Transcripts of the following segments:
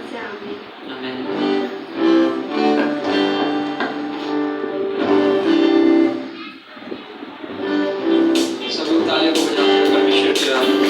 से आमीन। आमीन। सब लोग तालियों को बजाते हुए परमेश्वर की आराधना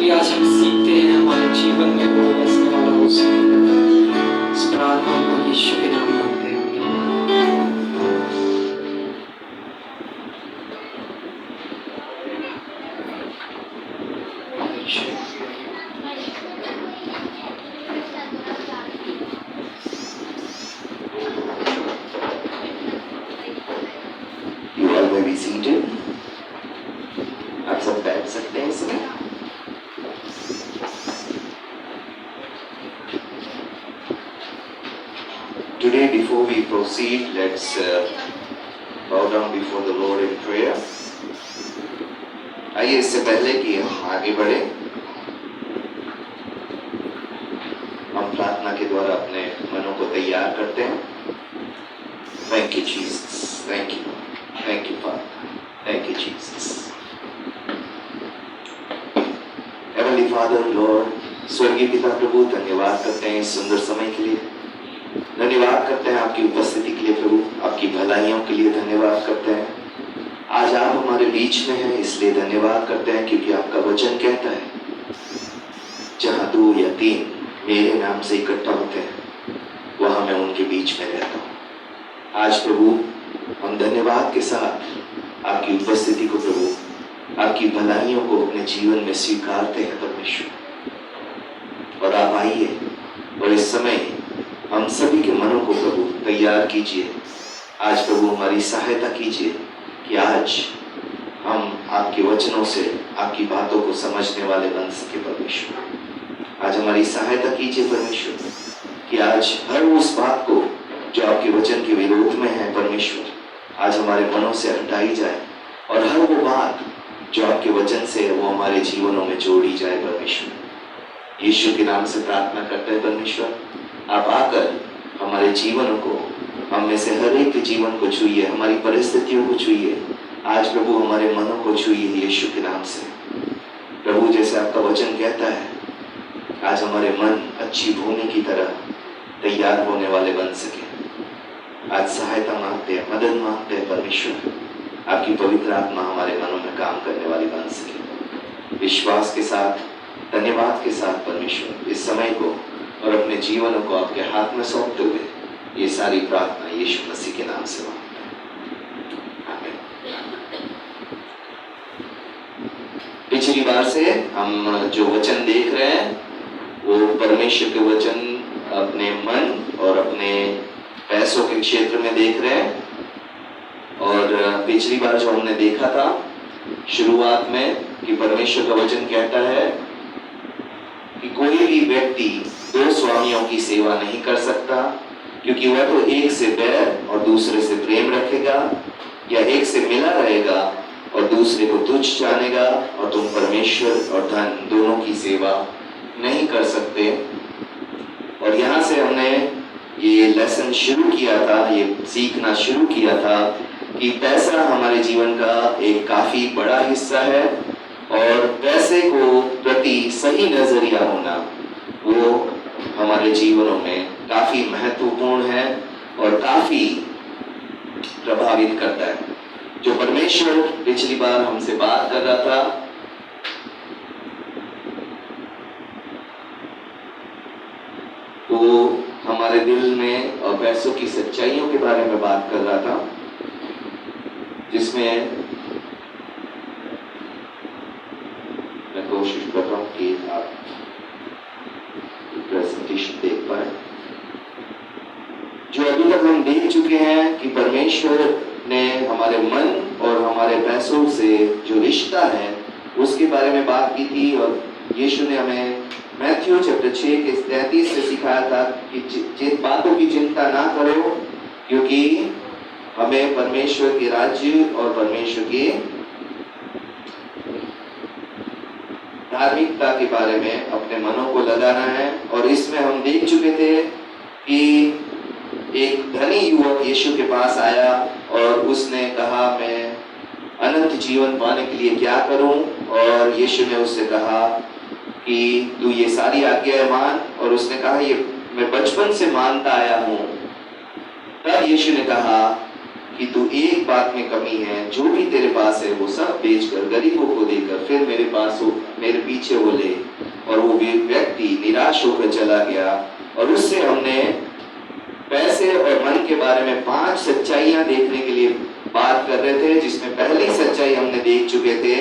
कि आज हम सीखते हैं हमारे जीवन में वो बसने वाला हो सके। इस प्रार्थना को यीशु के नाम में मांगते हैं। You all may be seated. आप सब बैठ सकते हैं इसमें। Today, before we proceed, let's bow down before the Lord in prayer. आइए इससे पहले कि हम आगे बढ़े, हम प्रार्थना के द्वारा अपने मनों को तैयार करते हैं। Thank you, Jesus. Thank you. Thank you, Father. Thank you, Jesus. Heavenly Father, Lord, स्वर्गीय पिता प्रभु, धन्यवाद करते हैं इस सुंदर समय के लिए। धन्यवाद करते हैं आपकी उपस्थिति के लिए प्रभु, आपकी भलाइयों के लिए धन्यवाद करते हैं। आज आप हमारे बीच में हैं, इसलिए धन्यवाद करते हैं क्योंकि आपका वचन कहता है जहाँ 2 या 3 मेरे नाम से इकट्ठा होते हैं वहां मैं उनके बीच में रहता हूँ। आज प्रभु हम धन्यवाद के साथ आपकी उपस्थिति को प्रभु, आपकी भलाइयों को अपने जीवन में स्वीकारते हैं परमेश्वर। और आप आइए और इस समय हम सभी के मनों को प्रभु तैयार कीजिए। आज प्रभु हमारी सहायता कीजिए कि आज हम आपके वचनों से आपकी बातों को समझने वाले बन सके परमेश्वर। आज हमारी सहायता कीजिए परमेश्वर कि आज हर उस बात को जो आपके वचन के विरोध में है परमेश्वर, आज हमारे मनों से हटाई जाए और हर वो बात जो आपके वचन से है वो हमारे जीवनों में जोड़ी जाए परमेश्वर। यीशु के नाम से प्रार्थना करते हैं परमेश्वर, आप आकर हमारे जीवनों को, हम में से हर एक के जीवन को छूइए, हमारी परिस्थितियों को छूइए। आज प्रभु हमारे मनों को छूइए यीशु के नाम से प्रभु। जैसे आपका वचन कहता है, आज हमारे मन अच्छी भूमि की तरह तैयार होने वाले बन सके। आज सहायता मांगते हैं, मदद मांगते हैं परमेश्वर, आपकी पवित्र आत्मा हमारे मनों में काम करने वाली बन सके। विश्वास के साथ, धन्यवाद के साथ परमेश्वर इस समय को और अपने जीवनों को आपके हाथ में सौंपते हुए ये सारी प्रार्थना यीशु मसीह के नाम से मांगते हैं, आमीन। पिछली बार से हम जो वचन देख रहे हैं वो परमेश्वर के वचन अपने मन और अपने पैसों के क्षेत्र में देख रहे हैं। और पिछली बार जो हमने देखा था शुरुआत में कि परमेश्वर का वचन कहता है कि कोई भी व्यक्ति 2 स्वामियों की सेवा नहीं कर सकता, क्योंकि वह तो एक से बैर और दूसरे से प्रेम रखेगा, या एक से मिला रहेगा और दूसरे को तुच्छ जानेगा, और तुम परमेश्वर और धन दोनों की सेवा नहीं कर सकते। और यहाँ से हमने ये लेसन शुरू किया था, ये सीखना शुरू किया था कि पैसा हमारे जीवन का एक काफी बड़ा हिस्सा है और पैसे को प्रति सही नजरिया होना वो हमारे जीवनों में काफी महत्वपूर्ण है और काफी प्रभावित करता है। जो परमेश्वर पिछली बार हमसे बात कर रहा था वो हमारे दिल में और पैसों की सच्चाइयों के बारे में बात कर रहा था, जिसमें मैं कोशिश कर रहा हूं कि आप प्रेजेंटेशन देख पाए। जो अभी तक हम देख चुके हैं कि परमेश्वर ने हमारे मन और हमारे पैसों से जो रिश्ता है उसके बारे में बात की थी। और यीशु ने हमें मैथ्यू चैप्टर 6 के 33 से सिखाया था कि जिन बातों की चिंता ना करो, क्योंकि हमें परमेश्वर के राज्य और परमेश्वर के धार्मिकता के बारे में अपने मनों को लगाना है। और इसमें हम देख चुके थे कि एक धनी युवक यीशु के पास आया और उसने कहा मैं अनंत जीवन पाने के लिए क्या करूं। और यीशु ने उससे कहा कि तू ये सारी आज्ञाएं मान। और उसने कहा ये मैं बचपन से मानता आया हूं। तब यीशु ने कहा कि तू एक बात में कमी है, जो भी तेरे पास है वो सब बेचकर गरीबों को देकर फिर मेरे पीछे वो ले व्यक्ति निराश होकर चला गया और उससे हमने पैसे और मन के बारे में 5 सच्चाइयां देखने के लिए बात कर रहे थे, जिसमें पहली सच्चाई हमने देख चुके थे,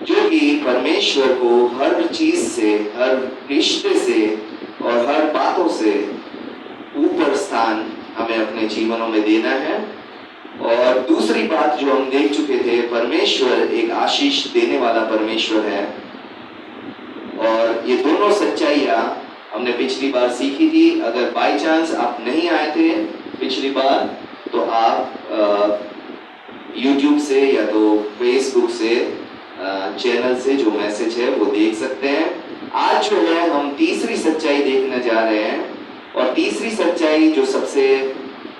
जो कि परमेश्वर को हर चीज से, हर रिश्ते से और हर बातों से ऊपर स्थान हमें अपने जीवनों में देना है। और दूसरी बात जो हम देख चुके थे, परमेश्वर एक आशीष देने वाला परमेश्वर है। और ये दोनों सच्चाइयां हमने पिछली बार सीखी थी। अगर बाय चांस आप नहीं आए थे पिछली बार, तो आप YouTube से या तो Facebook से चैनल से जो मैसेज है वो देख सकते हैं। आज जो है हम तीसरी सच्चाई देखने जा रहे हैं, और तीसरी सच्चाई जो सबसे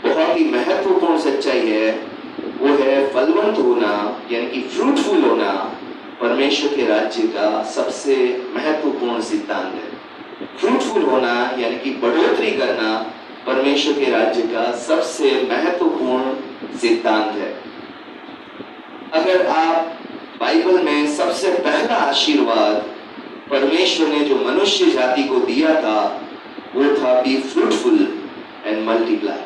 बहुत ही महत्वपूर्ण सच्चाई है वो है फलवंत होना, यानी कि फ्रूटफुल होना परमेश्वर के राज्य का सबसे महत्वपूर्ण सिद्धांत है। फ्रूटफुल होना यानी कि बढ़ोतरी करना परमेश्वर के राज्य का सबसे महत्वपूर्ण सिद्धांत है। अगर आप बाइबल में सबसे पहला आशीर्वाद परमेश्वर ने जो मनुष्य जाति को दिया था वो था बी फ्रूटफुल एंड मल्टीप्लाई।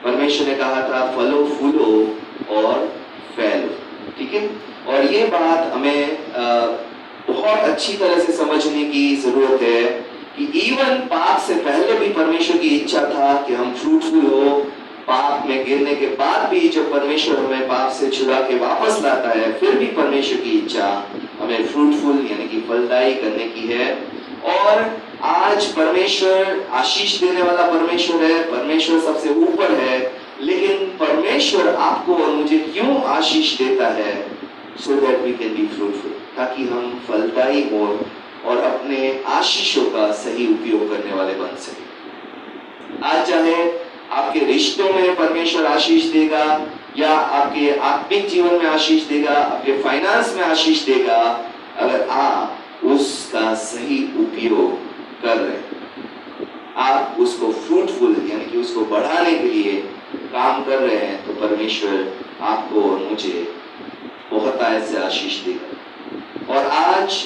परमेश्वर ने कहा था फलो फूलो और फैलो, ठीक है। और ये बात हमें बहुत अच्छी तरह से समझने की जरूरत है कि इवन पाप से पहले भी परमेश्वर की इच्छा था कि हम फ्रूटफुल हो। पाप में गिरने के बाद भी जब परमेश्वर हमें पाप से छुड़ा के वापस लाता है, फिर भी परमेश्वर की इच्छा हमें फ्रूटफुल यानी कि फलदायी करने की है। और आज परमेश्वर आशीष देने वाला परमेश्वर है, परमेश्वर सबसे ऊपर है, लेकिन परमेश्वर आपको और मुझे क्यों आशीष देता है? So that we can be fruitful, ताकि हम फलदायी हो और अपने आशीषों का सही उपयोग करने वाले बन सके। आज चाहे आपके रिश्तों में परमेश्वर आशीष देगा, या आपके आत्मिक जीवन में आशीष देगा, आपके फाइनेंस में आशीष देगा, अगर आप उसका सही उपयोग कर रहे हैं, आप उसको फ्रूटफुल यानी कि उसको बढ़ाने के लिए काम कर रहे हैं, तो परमेश्वर आपको और मुझे बहुत आयत से आशीष देगा। और आज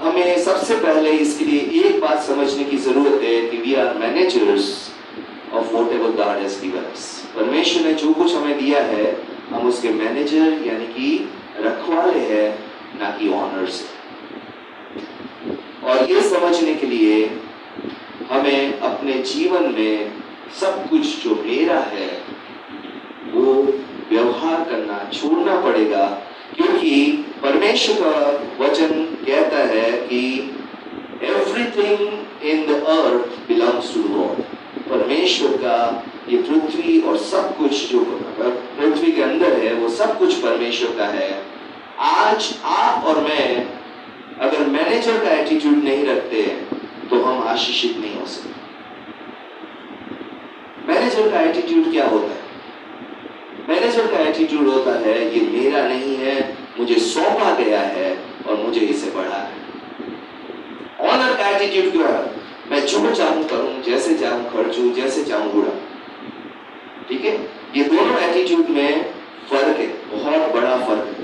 हमें सबसे पहले इसके लिए एक बात समझने की जरूरत है कि we are managers of whatever God has given us. परमेश्वर ने जो कुछ हमें दिया है, हम उसके मैनेजर यानी कि रखवाले हैं, ना कि ऑनर्स। और ये समझने के लिए हमें अपने जीवन में सब कुछ जो मेरा है वो व्यवहार करना छोड़ना पड़ेगा, क्योंकि परमेश्वर का वचन कहता है कि everything in the earth belongs to God. परमेश्वर का ये पृथ्वी और सब कुछ जो पृथ्वी के अंदर है वो सब कुछ परमेश्वर का है। आज आप और मैं अगर मैनेजर का एटीट्यूड नहीं रखते तो हम आशीषित नहीं हो सकते। मैनेजर का एटीट्यूड क्या होता है? मैनेजर का एटीट्यूड होता है ये मेरा नहीं है, मुझे सौंपा गया है और मुझे इसे बढ़ाना है। ऑनर का एटीट्यूड क्या है? मैं जो चाहूं करूं, जैसे चाहूं खर्चूं, जैसे चाहूं उड़ाऊं, ठीक है। ये दोनों एटीट्यूड में फर्क है, बहुत बड़ा फर्क है।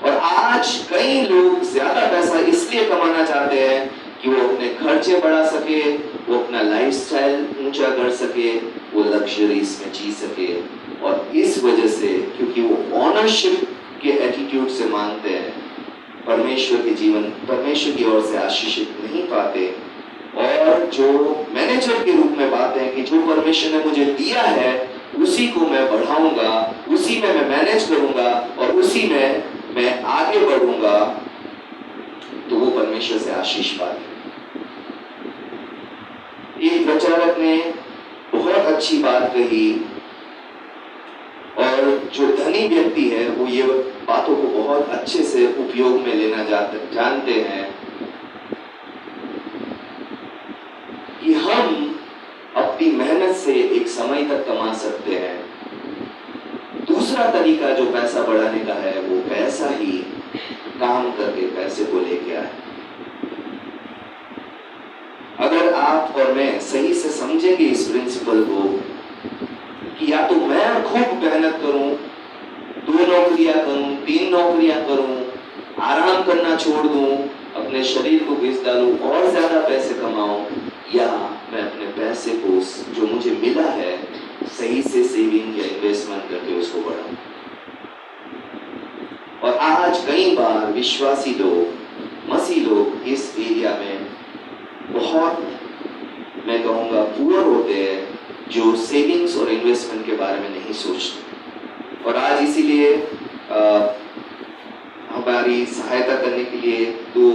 और आज कई लोग ज्यादा पैसा इसलिए कमाना चाहते हैं कि वो अपने खर्चे बढ़ा सके, वो अपना लाइफस्टाइल ऊंचा कर सके, वो लग्जरीज में जी सके। और इस वजह से, क्योंकि वो ऑनरशिप के एटीट्यूड से मानते हैं, परमेश्वर के जीवन परमेश्वर की ओर से आशीषित नहीं पाते। और जो मैनेजर के रूप में बात है कि जो परमेश्वर ने मुझे दिया है उसी को मैं बढ़ाऊंगा, उसी में मैं मैनेज करूंगा और उसी में मैं आगे बढ़ूंगा, तो वो परमेश्वर से आशीष पाते। एक प्रचारक ने बहुत अच्छी बात कही, और जो धनी व्यक्ति है वो ये बातों को बहुत अच्छे से उपयोग में लेना जानते हैं कि हम अपनी मेहनत से एक समय तक कमा सकते हैं। दूसरा तरीका जो पैसा बढ़ाने का है वो पैसा ही काम करके पैसे को लेके आए। अगर आप और मैं सही से समझेंगे इस प्रिंसिपल को कि या तो मैं खूब मेहनत करूं, 2 नौकरियां करूं, 3 नौकरियां करूं, आराम करना छोड़ दूं, अपने शरीर को बेच डालूं और ज्यादा पैसे कमाऊं, या मैं अपने पैसे को जो मुझे मिला है सही से सेविंग या इन्वेस्टमेंट करके उसको बढ़ाऊं। और आज कई बार विश्वासी लोग, मसीह लोग इस एरिया में बहुत, मैं कहूँगा, पुअर होते हैं, जो सेविंग्स और इन्वेस्टमेंट के बारे में नहीं सोचते। और आज इसीलिए हमारी सहायता करने के लिए दो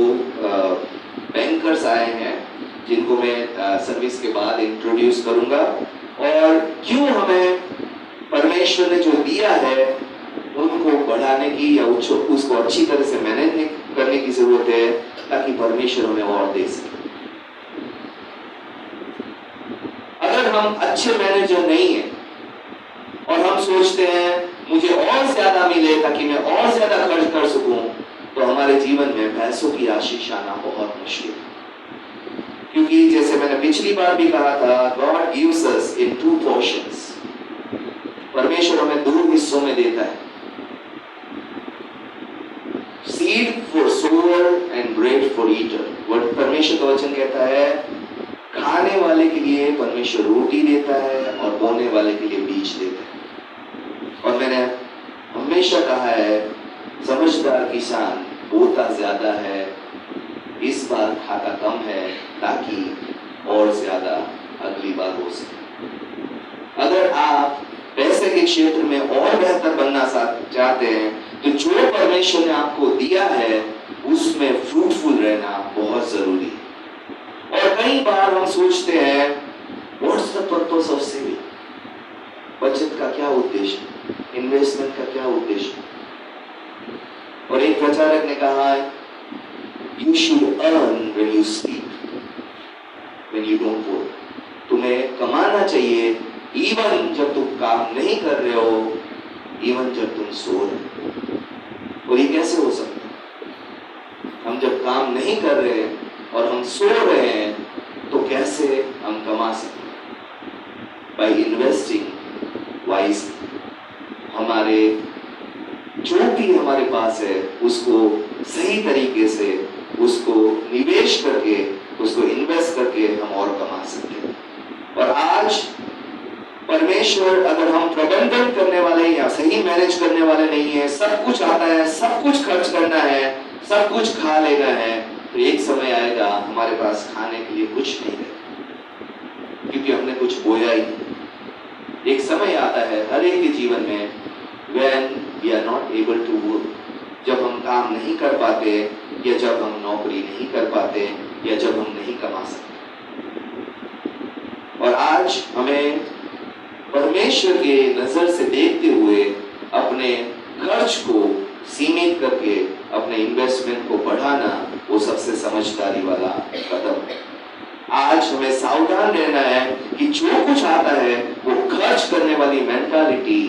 बैंकर्स आए हैं, जिनको मैं सर्विस के बाद इंट्रोड्यूस करूंगा। और क्यों हमें परमेश्वर ने जो दिया है उनको बढ़ाने की या उसको अच्छी तरह से मैनेज करने की जरूरत है, ताकि परमेश्वर हमें और दे सके। अगर हम अच्छे मैनेजर नहीं हैं और हम सोचते हैं मुझे और ज्यादा मिले ताकि मैं और ज्यादा खर्च कर सकूं, तो हमारे जीवन में पैसों की आशीष आना बहुत मुश्किल है। क्योंकि जैसे मैंने पिछली बार भी कहा था, God gives us in 2 portions। परमेश्वर हमें 2 हिस्सों में देता है, seed for sower and bread for eater. परमेश्वर का वचन कहता है खाने वाले के लिए परमेश्वर रोटी देता है और बोने वाले के लिए बीज देता है। और मैंने हमेशा कहा है, समझदार किसान बोता ज्यादा है, इस बार खाता कम है, ताकि और ज्यादा अगली बार हो सके। अगर आप पैसे के क्षेत्र में और बेहतर बनना चाहते हैं, तो जो परमेश्वर ने आपको दिया है उसमें फ्रूटफुल रहना बहुत जरूरी है। और कई बार हम सोचते हैं, what's the purpose of saving? बचत का क्या उद्देश्य, इन्वेस्टमेंट का क्या उद्देश्य? और एक प्रचारक ने कहा है, you should earn when you sleep, when you don't work. तुम्हें कमाना चाहिए इवन जब तुम काम नहीं कर रहे हो, इवन जब तुम सो रहे हो। और ये कैसे हो सकता है? हम जब काम नहीं कर रहे हैं और हम सो रहे हैं, तो कैसे हम कमा सकते हैं? By investing wisely. हमारे जो भी हमारे पास है उसको सही तरीके से उसको निवेश करके, उसको इन्वेस्ट करके हम और कमा सकते हैं। और आज परमेश्वर, अगर हम प्रबंधन करने वाले या सही मैनेज करने वाले नहीं है, सब कुछ आता है, सब कुछ खर्च करना है, सब कुछ खा लेना है, तो एक समय आएगा हमारे पास खाने के लिए कुछ नहीं है, क्योंकि हमने कुछ बोया ही नहीं। एक समय आता है हर एक के जीवन में, when we are not able to work, जब हम काम नहीं कर पाते, या जब हम नौकरी नहीं कर पाते, या जब हम नहीं कमा सकते। और आज हमें परमेश्वर के नजर से देखते हुए अपने खर्च को सीमित करके अपने इन्वेस्टमेंट को बढ़ाना, वो सबसे समझदारी वाला कदम है। आज हमें सावधान रहना है कि जो कुछ आता है वो खर्च करने वाली मेंटालिटी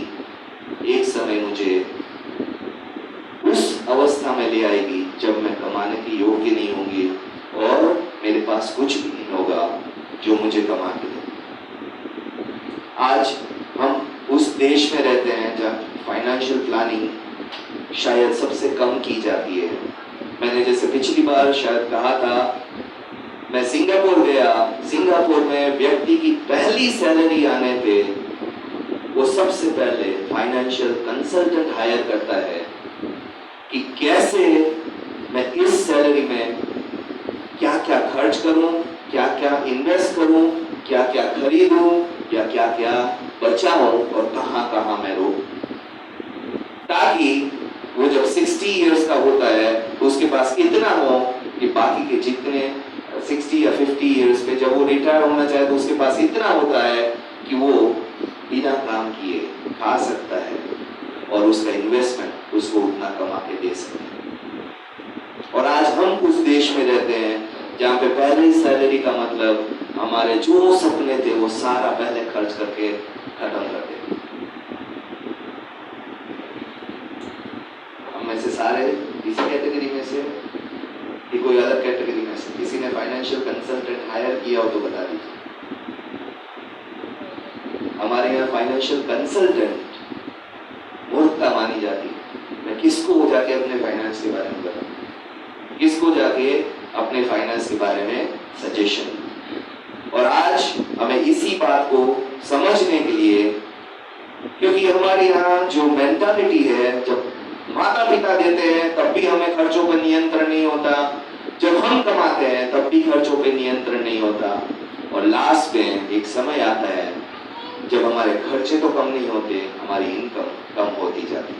एक समय मुझे उस अवस्था में ले आएगी जब मैं कमाने की योग्य नहीं होंगी और मेरे पास कुछ भी नहीं होगा जो मुझे कमा के दे। आज हम उस देश में रहते हैं जहाँ फाइनेंशियल प्लानिंग शायद सबसे कम की जाती है। मैंने जैसे पिछली बार शायद कहा था, मैं सिंगापुर गया। सिंगापुर में व्यक्ति की पहली सैलरी आने पे वो सबसे पहले फाइनेंशियल कंसल्टेंट हायर करता है कि कैसे मैं इस सैलरी में क्या क्या खर्च करूं, क्या क्या इन्वेस्ट करूं, क्या क्या खरीदूं, या क्या क्या बचाऊं और कहां कहां मैं रोकूं, ताकि वो जब 60 इयर्स का होता है तो उसके पास इतना हो कि बाकी के जितने 60 या 50 इयर्स पे जब वो रिटायर होना चाहे तो उसके पास इतना होता है कि वो बिना काम किए खा सकता है और उसका इन्वेस्टमेंट उसको उतना कमा के दे सकता है। और आज हम उस देश में रहते हैं जहाँ पे पहली सैलरी का मतलब हमारे जो सपने थे वो सारा पहले खर्च करके खत्म कर देते। हम में से सारे इसी कैटेगरी में से कि कोई अलग कैटेगरी में से किसी ने फाइनेंशियल कंसल्टेंट हायर किया हो तो बता दीजिए। हमारे यहाँ फाइनेंशियल कंसल्टेंट मूर्खता मानी जाती है। मैं किसको जाके अपने फाइनेंस के बारे में बताऊं, किसको जाके अपने फाइनेंस के बारे में सजेशन। और आज हमें इसी बात को समझने के लिए, क्योंकि हमारे यहाँ जो मेंटालिटी है, जब माता पिता देते हैं तब भी हमें खर्चों पर नियंत्रण नहीं होता, जब हम कमाते हैं तब भी खर्चों पे नियंत्रण नहीं होता, और लास्ट में एक समय आता है जब हमारे खर्चे तो कम नहीं होते, हमारी इनकम कम होती जाती।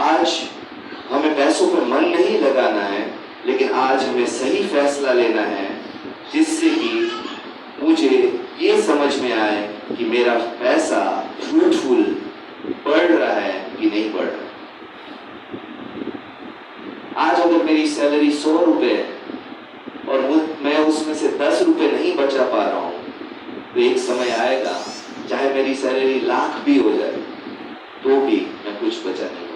आज हमें पैसों पर मन नहीं लगाना है, लेकिन आज हमें सही फैसला लेना है जिससे कि मुझे ये समझ में आए कि मेरा पैसा फ्रूटफुल बढ़ रहा है कि नहीं बढ़ रहा। आज अगर मेरी सैलरी 100 रुपए और मैं उसमें से 10 रुपए नहीं बचा पा रहा हूं, तो एक समय आएगा चाहे मेरी सैलरी लाख भी हो जाए तो भी मैं कुछ बचा नहीं।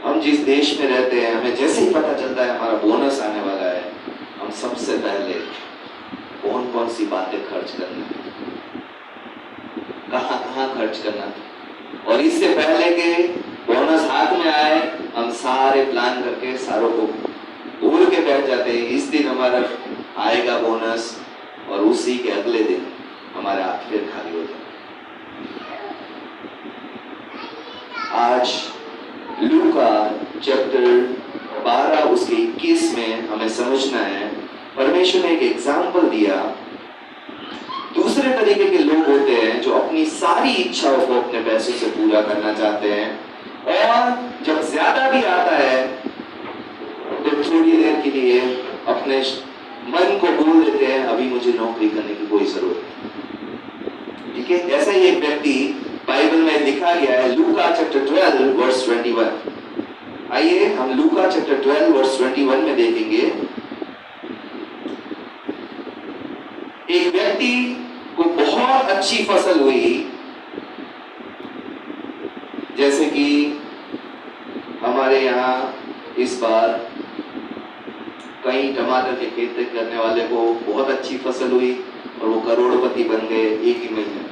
हम जिस देश में रहते हैं, हमें जैसे ही पता चलता है हमारा बोनस आने वाला है, हम सबसे पहले कौन कौन सी बातें खर्च करना है, कहाँ खर्च करना है, और इससे पहले के बोनस हाथ में आए हम सारे प्लान करके सारों को बोल के बैठ जाते हैं इस दिन हमारा आएगा बोनस, और उसी के अगले दिन हमारे हाथ फिर खाली हो जाए। आज लूका चैप्टर 12 उसके 21 में हमें समझना है, परमेश्वर ने एक एग्जाम्पल दिया। दूसरे तरीके के लोग होते हैं जो अपनी सारी इच्छाओं को अपने पैसों से पूरा करना चाहते हैं, और जब ज्यादा भी आता है तो थोड़ी देर के लिए अपने मन को बोल देते हैं अभी मुझे नौकरी करने की कोई जरूरत नहीं। ठीक है, ऐसा ही एक व्यक्ति बाइबल में लिखा गया है, लूका चैप्टर 12 वर्स 21। आइए हम लूका चैप्टर 12 वर्स 21 में देखेंगे। एक व्यक्ति को बहुत अच्छी फसल हुई, जैसे कि हमारे यहाँ इस बार कई टमाटर के खेती करने वाले को बहुत अच्छी फसल हुई और वो करोड़पति बन गए एक ही महीने।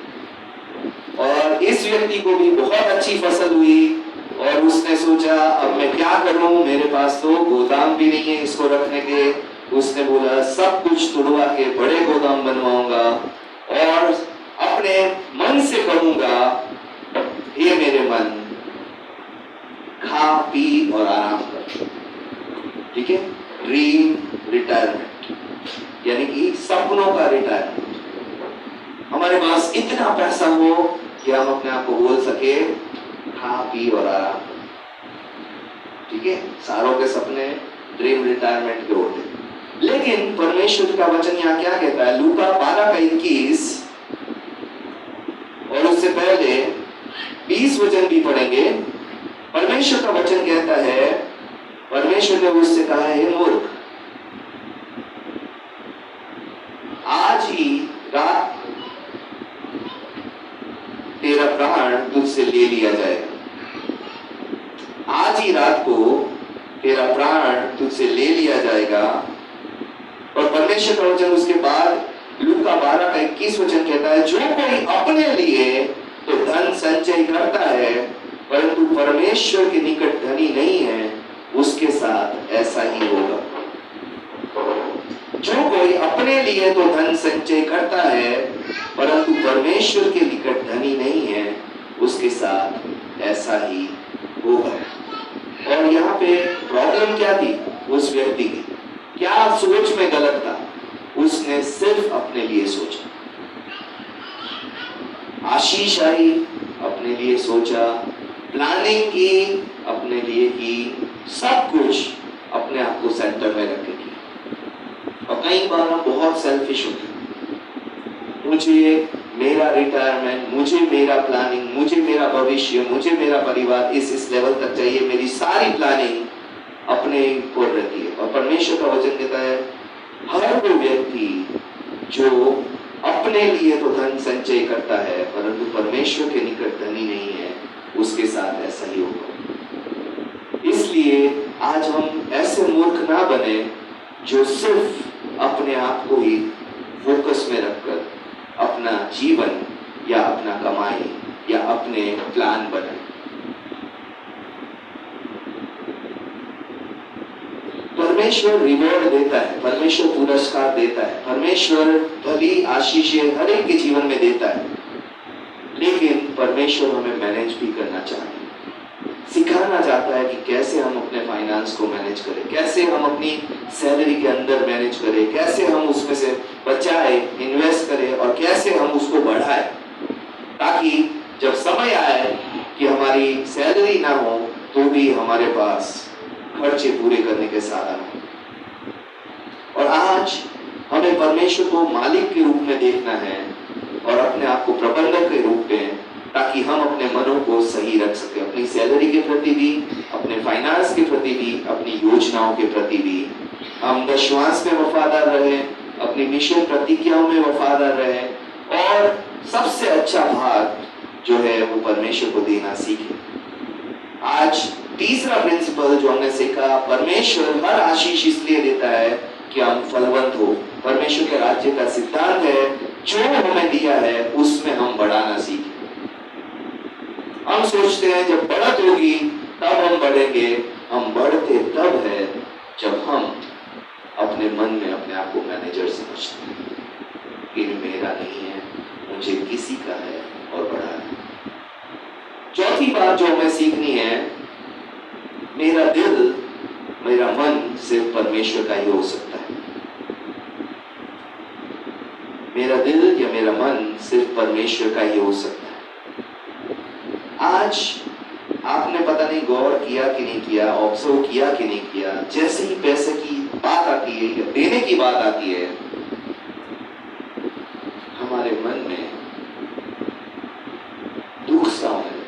और इस व्यक्ति को भी बहुत अच्छी फसल हुई और उसने सोचा अब मैं क्या करूं, मेरे पास तो गोदाम भी नहीं है इसको रखने के। उसने बोला सब कुछ तुड़वा के बड़े गोदाम बनवाऊंगा और अपने मन से कहूंगा हे मेरे मन खा पी और आराम कर। ठीक है, ड्रीम रिटायरमेंट, यानी कि सपनों का रिटायरमेंट। हमारे पास इतना पैसा हो कि हम अपने आप को बोल सके खा पी और आराम। ठीक है, सारों के सपने ड्रीम रिटायरमेंट के होते। लेकिन परमेश्वर का वचन यहाँ क्या कहता है, लूका 12 का 21 और उससे पहले 20 वचन भी पढ़ेंगे। परमेश्वर का वचन कहता है, परमेश्वर ने उससे कहा हे मूर्ख, आज ही रात तेरा प्राण तुझसे ले लिया जाएगा। आज ही रात को तेरा प्राण तुझसे ले लिया जाएगा। और परमेश्वर का वचन उसके बाद लूका 12 का 21 वचन कहता है, जो कोई अपने लिए तो धन संचय करता है परंतु परमेश्वर के निकट धनी नहीं है, उसके साथ ऐसा ही होगा। जो कोई अपने लिए तो धन संचय करता है परंतु परमेश्वर के निकट धनी नहीं है, उसके साथ ऐसा ही होगा। और यहाँ पे प्रॉब्लम क्या थी उस व्यक्ति की, क्या सोच में गलत था? उसने सिर्फ अपने लिए सोचा। आशीष आई, अपने लिए सोचा, प्लानिंग की, अपने लिए की, सब कुछ अपने आप को सेंटर में रख के की। और कई बार हम बहुत सेल्फिश होते हैं, मुझे मेरा रिटायरमेंट, मुझे मेरा प्लानिंग, मुझे मेरा भविष्य, मुझे मेरा परिवार इस लेवल तक चाहिए, मेरी सारी प्लानिंग अपने ऊपर रहती है। और परमेश्वर का वचन कहता है हर वो व्यक्ति जो अपने लिए तो धन संचय करता है परंतु परमेश्वर के निकट धनी नहीं है, उसके साथ ऐसा ही होगा। इसलिए आज हम ऐसे मूर्ख ना बने जो सिर्फ अपने आप को ही फोकस में रखकर अपना जीवन या अपना कमाई या अपने प्लान बनाए। परमेश्वर रिवॉर्ड देता है, परमेश्वर पुरस्कार देता है, परमेश्वर भली आशीषें हर एक के जीवन में देता है, लेकिन परमेश्वर हमें मैनेज भी करना चाहता है, सिखाना चाहता है कि कैसे हम अपने फाइनेंस को मैनेज करें, कैसे हम अपनी सैलरी के अंदर मैनेज करें, कैसे हम उसमें से बचाए, इन्वेस्ट करें और कैसे हम उसको बढ़ाएं, ताकि जब समय आए कि हमारी सैलरी ना हो तो भी हमारे पास खर्चे पूरे करने के साधन हो। और आज हमें परमेश्वर को मालिक के रूप में देखना है और अपने आप को प्रबंधक के रूप में, ताकि हम अपने मनों को सही रख सके, अपनी सैलरी के प्रति भी, अपने फाइनेंस के प्रति भी, अपनी योजनाओं के प्रति भी हम दशवांश में वफादार रहे, अपनी मिशन प्रतिज्ञाओं में वफादार रहे और सबसे अच्छा भाग जो है वो परमेश्वर को देना सीखे। आज तीसरा प्रिंसिपल जो हमने सीखा, परमेश्वर हर आशीष इसलिए देता है कि हम फलवंत हो। परमेश्वर के राज्य का सिद्धांत है जो हमें दिया है उसमें हम बढ़ाना सीखें। हम सोचते हैं जब बढ़त होगी तब हम बढ़ेंगे, हम बढ़ते तब है जब हम अपने मन में अपने आप को मैनेजर समझते हैं कि मेरा नहीं है, मुझे किसी का है और बढ़ाना है। चौथी बात जो हमें सीखनी है, मेरा दिल, मेरा मन सिर्फ परमेश्वर का ही हो सकता है। मेरा दिल या मेरा मन सिर्फ परमेश्वर का ही हो सकता है। आज आपने पता नहीं गौर किया कि नहीं किया, ऑब्जर्व किया कि नहीं किया, जैसे ही पैसे की बात आती है या देने की बात आती है, हमारे मन में दुख सा होने लगता है।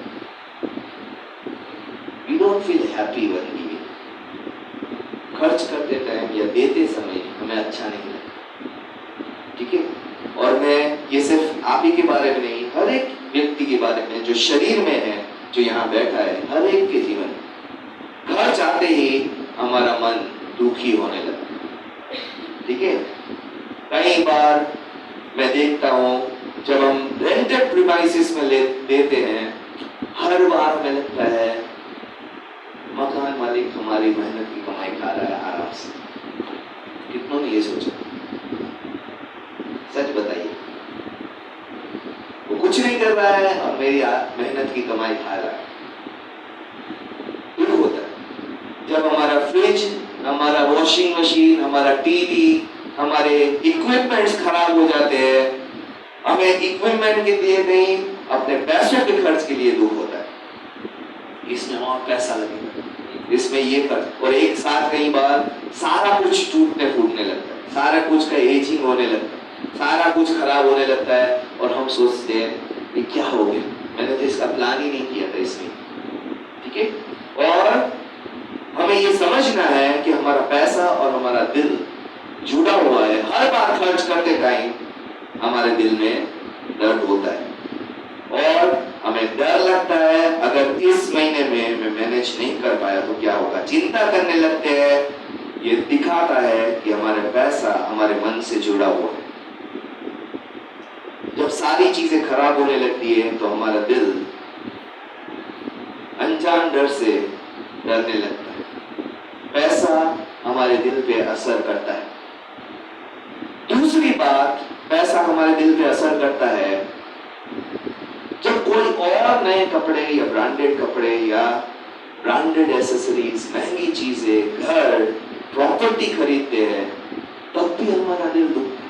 We don't feel happy when giving. खर्च करते टाइम या देते समय हमें अच्छा नहीं लगता, ठीक है। और मैं ये सिर्फ आप ही के बारे में नहीं, हर एक व्यक्ति के बारे में जो शरीर में है, जो यहाँ बैठा है, हर एक के जीवन घर जाते ही हमारा मन दुखी होने लगता है, ठीक है। कई बार मैं देखता हूँ जब हम रेंटेड प्रीमाइसेस में देते हैं, हर बार हमें लगता है मकान मालिक हमारी मेहनत की कमाई खा रहा है आराम से। कितनों ने ये सोचा? सच बताइए, वो कुछ नहीं कर रहा है और मेरी मेहनत की कमाई खा रहा है। दुख होता है जब हमारा फ्रिज, हमारा वॉशिंग मशीन, हमारा टीवी, हमारे इक्विपमेंट्स खराब हो जाते हैं। हमें इक्विपमेंट के लिए नहीं, अपने पैसों के खर्च के लिए दुख होता है। इसमें और पैसा लगेगा, इसमें ये खर्च, और एक साथ कई बार सारा कुछ टूटने फूटने लगता है, सारा कुछ का एजिंग होने लगता है, सारा कुछ खराब होने लगता है और हम सोचते हैं ये क्या हो गया, मैंने तो इसका प्लान ही नहीं किया था इसमें, ठीक है। और हमें ये समझना है कि हमारा पैसा और हमारा दिल जुड़ा हुआ है। हर बार खर्च करते टाइम हमारे दिल में दर्द होता है और हमें डर लगता है अगर इस महीने में मैं मैनेज नहीं कर पाया तो क्या होगा, चिंता करने लगते हैं। ये दिखाता है कि हमारा पैसा हमारे मन से जुड़ा हुआ है। जब सारी चीजें खराब होने लगती है तो हमारा दिल अनजान डर से डरने लगता है। पैसा हमारे दिल पे असर करता है। दूसरी बात, पैसा हमारे दिल पे असर करता है जब कोई और नए कपड़े या ब्रांडेड कपड़े या ब्रांडेड एसेसरीज, महंगी चीजें, घर, प्रॉपर्टी खरीदते हैं, तब भी हमारा दिल दुखता है,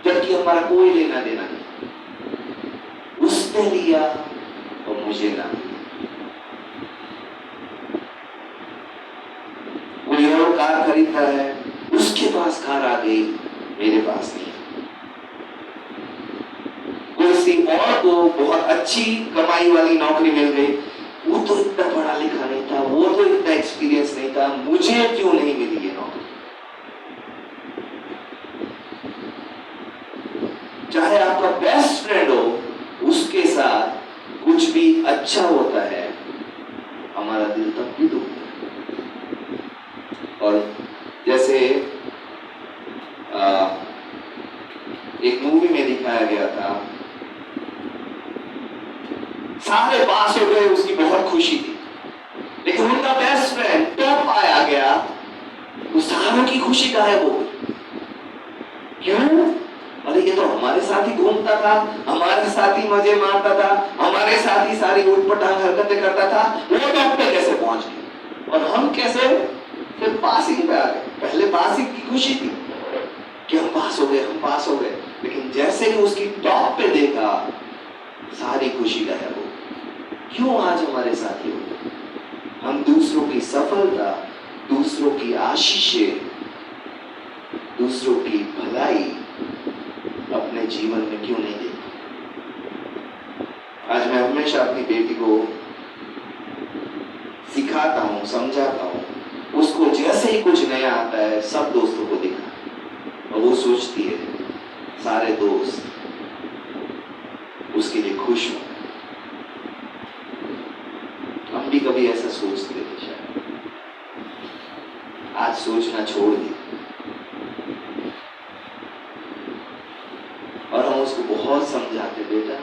जबकि हमारा कोई लेना देना नहीं। उसने लिया और मुझे ना मिला। कोई और कार खरीदता है, उसके पास कार आ गई, मेरे पास नहीं। किसी और को बहुत अच्छी कमाई वाली नौकरी मिल गई, वो तो इतना पढ़ा लिखा नहीं था, वो तो इतना एक्सपीरियंस नहीं था, मुझे क्यों नहीं मिली ये नौकरी। चाहे आपका बेस्ट फ्रेंड हो, उसके साथ कुछ भी अच्छा होता है, हमारा दिल तब भी दुखता है। और जैसे एक मूवी में दिखाया गया था, सारे पास हो गए, उसकी बहुत खुशी थी, लेकिन उनका बेस्ट फ्रेंड टॉप पाया गया की खुशी गायब हो गई। क्यों? अरे ये तो हमारे साथ ही घूमता था, हमारे साथ ही मजे मारता था, हमारे साथ ही सारी उठपटांग हरकतें करता था, वो टॉप पे कैसे पहुंच गया और हम कैसे फिर पासिंग पे आ गए। पहले पासिंग की खुशी थी कि हम पास हो गए, हम पास हो गए, लेकिन जैसे ही उसकी टॉप पे देखा सारी खुशी गायब हो गई। क्यों आज हमारे साथ ही हो गया? हम दूसरों की सफलता, दूसरों की आशीषें, दूसरों की भलाई अपने जीवन में क्यों नहीं देखते? आज मैं हमेशा अपनी बेटी को सिखाता हूं, समझाता हूं, उसको जैसे ही कुछ नया आता है सब दोस्तों को दिखा और वो सोचती है सारे दोस्त उसके लिए खुश हो। हम भी कभी ऐसा सोचते थे शायद, आज सोचना छोड़ दिया और हम उसको बहुत समझाते, बेटा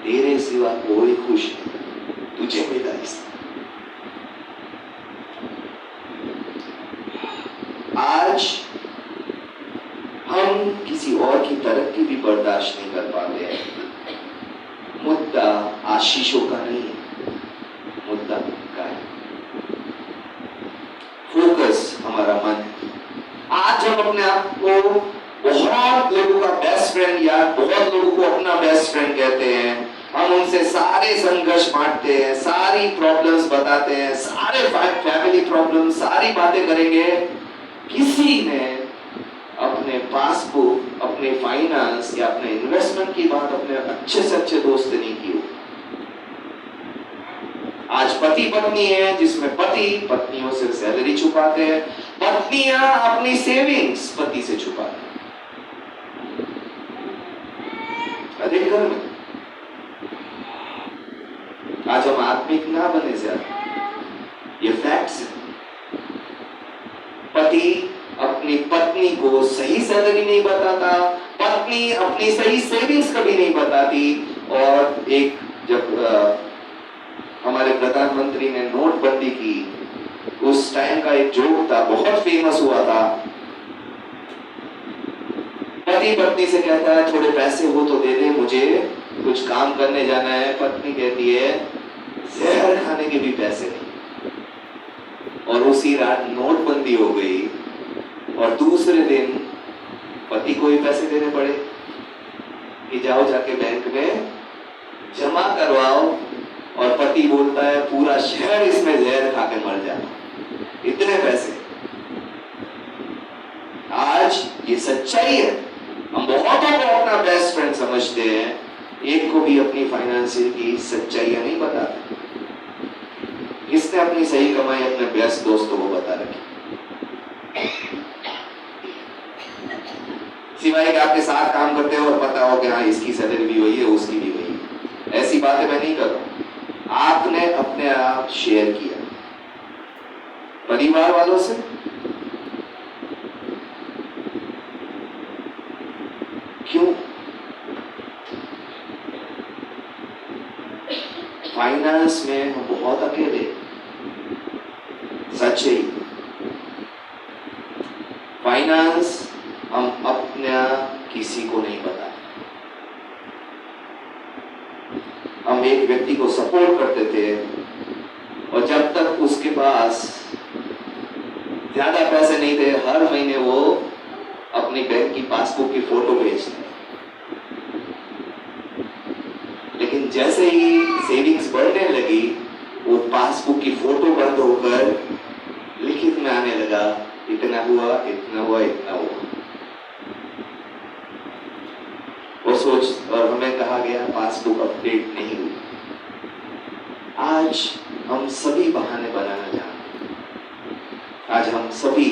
तेरे सिवा कोई खुश नहीं, तुझे मिला इसलिए। आज हम किसी और की तरक्की भी बर्दाश्त नहीं कर पाते हैं। मुद्दा आशीषों का नहीं है, मुद्दा का है फोकस, हमारा मन। आज हम अपने आप को बहुत लोगों का बेस्ट फ्रेंड या बहुत लोगों को अपना बेस्ट फ्रेंड कहते हैं। हम उनसे सारे संघर्ष बांटते हैं, सारी प्रॉब्लम्स बताते हैं, सारे फैमिली प्रॉब्लम, सारी बातें करेंगे। किसी ने अपने पासबुक, अपने फाइनेंस या अपने इन्वेस्टमेंट की बात अपने अच्छे से अच्छे दोस्त से नहीं की। आज पति पत्नी है जिसमें पति पत्नियों से सैलरी छुपाते हैं, पत्नियां अपनी सेविंग्स पति से छुपाते हैं। अधिक घर में आज हम आत्मिक ना बने ज्यादा, ये फैक्ट्स है। पति अपनी पत्नी को सही सैलरी नहीं बताता, पत्नी अपनी सही सेविंग्स कभी नहीं बताती। और एक जब हमारे प्रधानमंत्री ने नोटबंदी की, उस टाइम का एक जोक था, बहुत फेमस हुआ था। पति पत्नी से कहता है थोड़े पैसे हो तो दे दे, मुझे कुछ काम करने जाना है। पत्नी कहती है जहर खाने के भी पैसे नहीं। और उसी रात नोटबंदी हो गई और दूसरे दिन पति को ही पैसे देने पड़े कि जाओ जाके बैंक में जमा करवाओ। और पति बोलता है पूरा शहर इसमें जहर खा के मर जाए, इतने पैसे। आज ये सच्चाई है। हम बहुतों को अपना बेस्ट फ्रेंड समझते हैं, एक को भी अपनी फाइनेंशियल की सच्चाइयां नहीं बताते। किसने अपनी सही कमाई अपने बेस्ट दोस्तों को बता रखी? सिवाय कि आपके साथ काम करते हो और पता हो कि हाँ इसकी सैलरी भी हुई है, उसकी भी हुई है। ऐसी बातें मैं नहीं कर रहा हूं। आपने अपने आप शेयर किया परिवार वालों से, क्यों? फाइनेंस में हम बहुत अकेले, सच ही। फाइनेंस हम अपना किसी को नहीं बताते। हम एक व्यक्ति को सपोर्ट करते थे और जब तक उसके पास ज्यादा पैसे नहीं थे, हर महीने वो अपनी बैंक की पासबुक की फोटो भेजते। लेकिन जैसे ही सेविंग्स बढ़ने लगी, वो पासबुक की फोटो बंद होकर लिखित में आने लगा, इतना हुआ, इतना हुआ, इतना हुआ। वो सोच, और हमें कहा गया पासबुक अपडेट नहीं हुई। आज हम सभी बहाने बनाना जानते हैं। आज हम सभी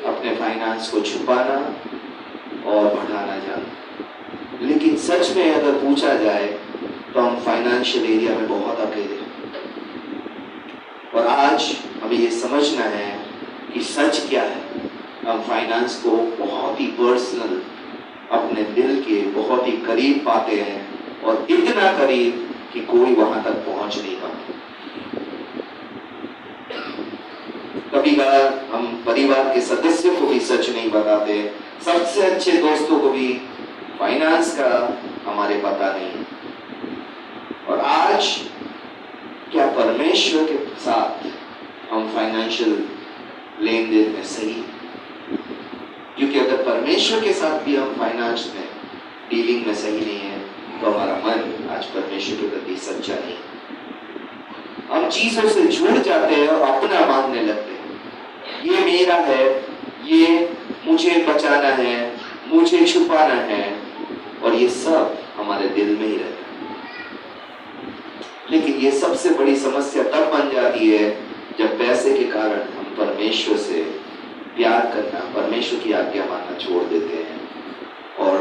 अपने फाइनेंस को छुपाना और बढ़ाना जानते हैं। लेकिन सच में अगर पूछा जाए तो हम फाइनेंशियल एरिया में बहुत अकेले हैं। और आज हमें ये समझना है कि सच क्या है। हम फाइनेंस को बहुत ही पर्सनल, अपने दिल के बहुत ही करीब पाते हैं, और इतना करीब कि कोई वहां तक पहुंच नहीं पाता। कभी कभार हम परिवार के सदस्यों को भी सच नहीं बताते, सबसे अच्छे दोस्तों को भी फाइनेंस का हमारे पता नहीं। और आज क्या परमेश्वर के साथ हम फाइनेंशियल लेन देन में सही हैं? क्योंकि अगर परमेश्वर के साथ भी हम फाइनेंस में डीलिंग में सही नहीं है तो हमारा मन आज परमेश्वर के प्रति सच्चा नहीं। हम चीजों से जुड़ जाते हैं और अपना मानने लगते हैं, ये मेरा है, ये मुझे बचाना है, मुझे छुपाना है, और ये सब हमारे दिल में ही रहता है। लेकिन ये सबसे बड़ी समस्या तब बन जाती है जब पैसे के कारण हम परमेश्वर से प्यार करना, परमेश्वर की आज्ञा मानना छोड़ देते हैं, और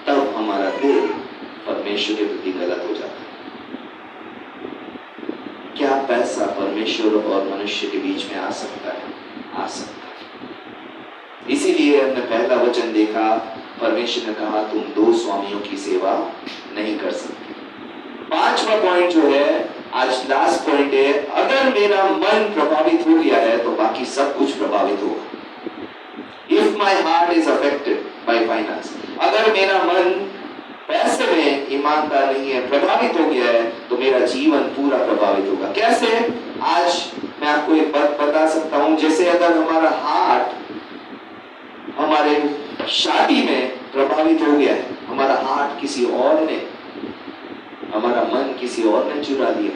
तब हमारा दिल परमेश्वर के प्रति गलत हो जाता है। क्या पैसा परमेश्वर और मनुष्य के बीच में आ सकता है? आ सकता है। इसीलिए हमने पहला वचन देखा, परमेश्वर ने कहा तुम दो स्वामियों की सेवा नहीं कर सकते। पांचवा पॉइंट जो है, आज लास्ट पॉइंट है, अगर मेरा मन प्रभावित हो गया है तो बाकी सब कुछ प्रभावित होगा। If my heart is affected by finance, अगर मेरा मन पैसे में ईमानदार नहीं है, प्रभावित हो गया है, तो मेरा जीवन पूरा प्रभावित होगा। कैसे? आज मैं आपको एक बात बता सकता हूं, जैसे अगर हमारा हार्ट हमारे शादी में प्रभावित हो गया है, हमारा हार्ट किसी और ने, हमारा मन किसी और ने चुरा लिया,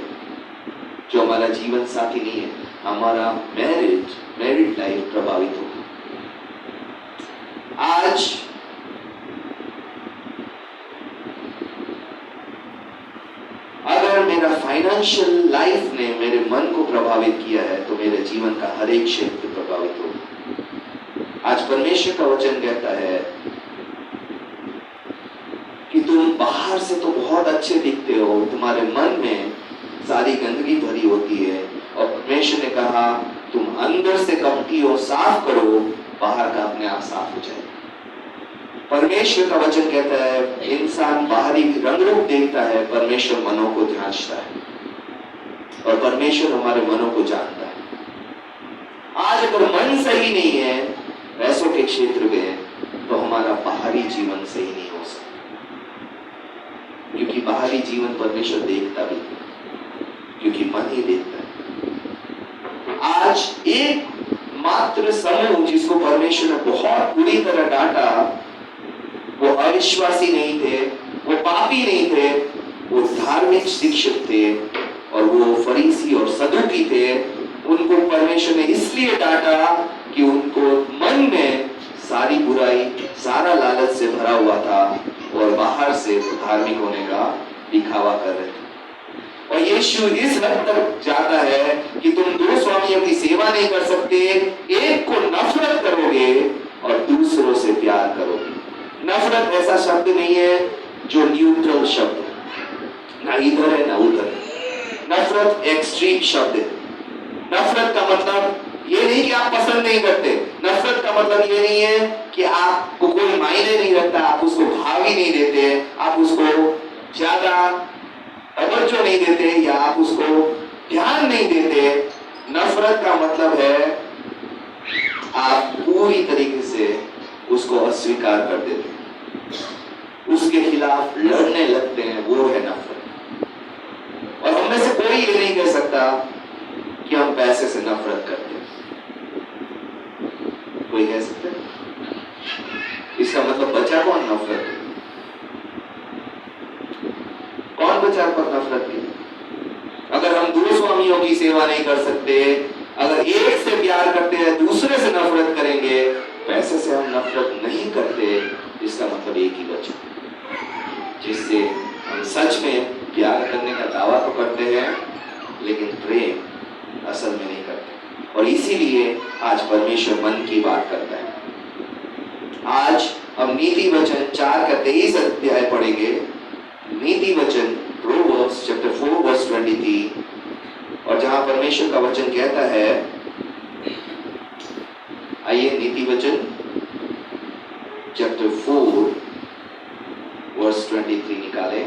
जो हमारा जीवन साथी नहीं है, हमारा मैरिड लाइफ प्रभावित होगा। आज अगर मेरा फाइनेंशियल लाइफ ने मेरे मन को प्रभावित किया है तो मेरे जीवन का हर एक क्षेत्र प्रभावित होगा। आज परमेश्वर का वचन कहता है कि तुम बाहर से तो बहुत अच्छे दिखते हो, तुम्हारे मन में सारी गंदगी भरी होती है, और परमेश्वर ने कहा तुम अंदर से कपटी हो, साफ करो, बाहर का अपने आप साफ हो जाए। परमेश्वर का वचन कहता है इंसान बाहरी रंग रूप देखता है, परमेश्वर मनों को जांचता है, और परमेश्वर हमारे मनों को जानता है। आज अगर मन सही नहीं है पैसों के क्षेत्र में, तो हमारा बाहरी जीवन सही नहीं हो सकता, क्योंकि बाहरी जीवन परमेश्वर देखता भी नहीं, क्योंकि मन ही देखता है। आज एक मात्र समूह जिसको परमेश्वर ने बहुत बुरी तरह डांटा, वो अविश्वासी नहीं थे, वो पापी नहीं थे, वो धार्मिक शिक्षक थे, और वो फरीसी और सदूकी थे। उनको परमेश्वर ने इसलिए डांटा कि उनको मन में सारी बुराई, सारा लालच से भरा हुआ था, और बाहर से धार्मिक होने का दिखावा कर रहे थे। और यीशु इस हद तक जाता है कि तुम दो स्वामियों की सेवा नहीं कर सकते, एक को नफरत करोगे और दूसरों से प्यार करोगे। नफरत ऐसा शब्द नहीं है जो न्यूट्रल शब्द है, ना इधर है ना उधर है। नफरत एक्सट्रीम शब्द है। नफरत का मतलब ये नहीं कि आप पसंद नहीं करते, नफरत का मतलब ये नहीं है कि आपको कोई मायने नहीं रखता, आप उसको भाव ही नहीं देते, आप उसको ज्यादा तवज्जो नहीं देते, या आप उसको ध्यान नहीं देते। नफरत का मतलब है आप पूरी तरीके से उसको अस्वीकार कर देते हैं, उसके खिलाफ लड़ने लगते हैं, वो है नफरत। और हम में से कोई ये नहीं कह सकता कि हम पैसे से नफरत करते हैं। कोई कह सकता है? इसका मतलब बचा कौन नफरत है? कौन बचा पर नफरत की? अगर हम दो स्वामियों की सेवा नहीं कर सकते, अगर एक से प्यार करते हैं दूसरे से नफरत करेंगे, पैसे से हम नफरत नहीं करते, इसका मतलब एक ही बचा, जिससे हम सच में प्यार करने का दावा तो करते हैं लेकिन प्रेम असल में नहीं करते। और इसीलिए आज परमेश्वर मन की बात करता है। आज हम नीति वचन 4 का 23 अध्याय पढ़ेंगे। नीति वचन प्रोवर्ब्स चैप्टर 4 वर्स 23, और जहां परमेश्वर का वचन कहता है, आइए नीति वचन चैप्टर 4 वर्स 23 निकालें।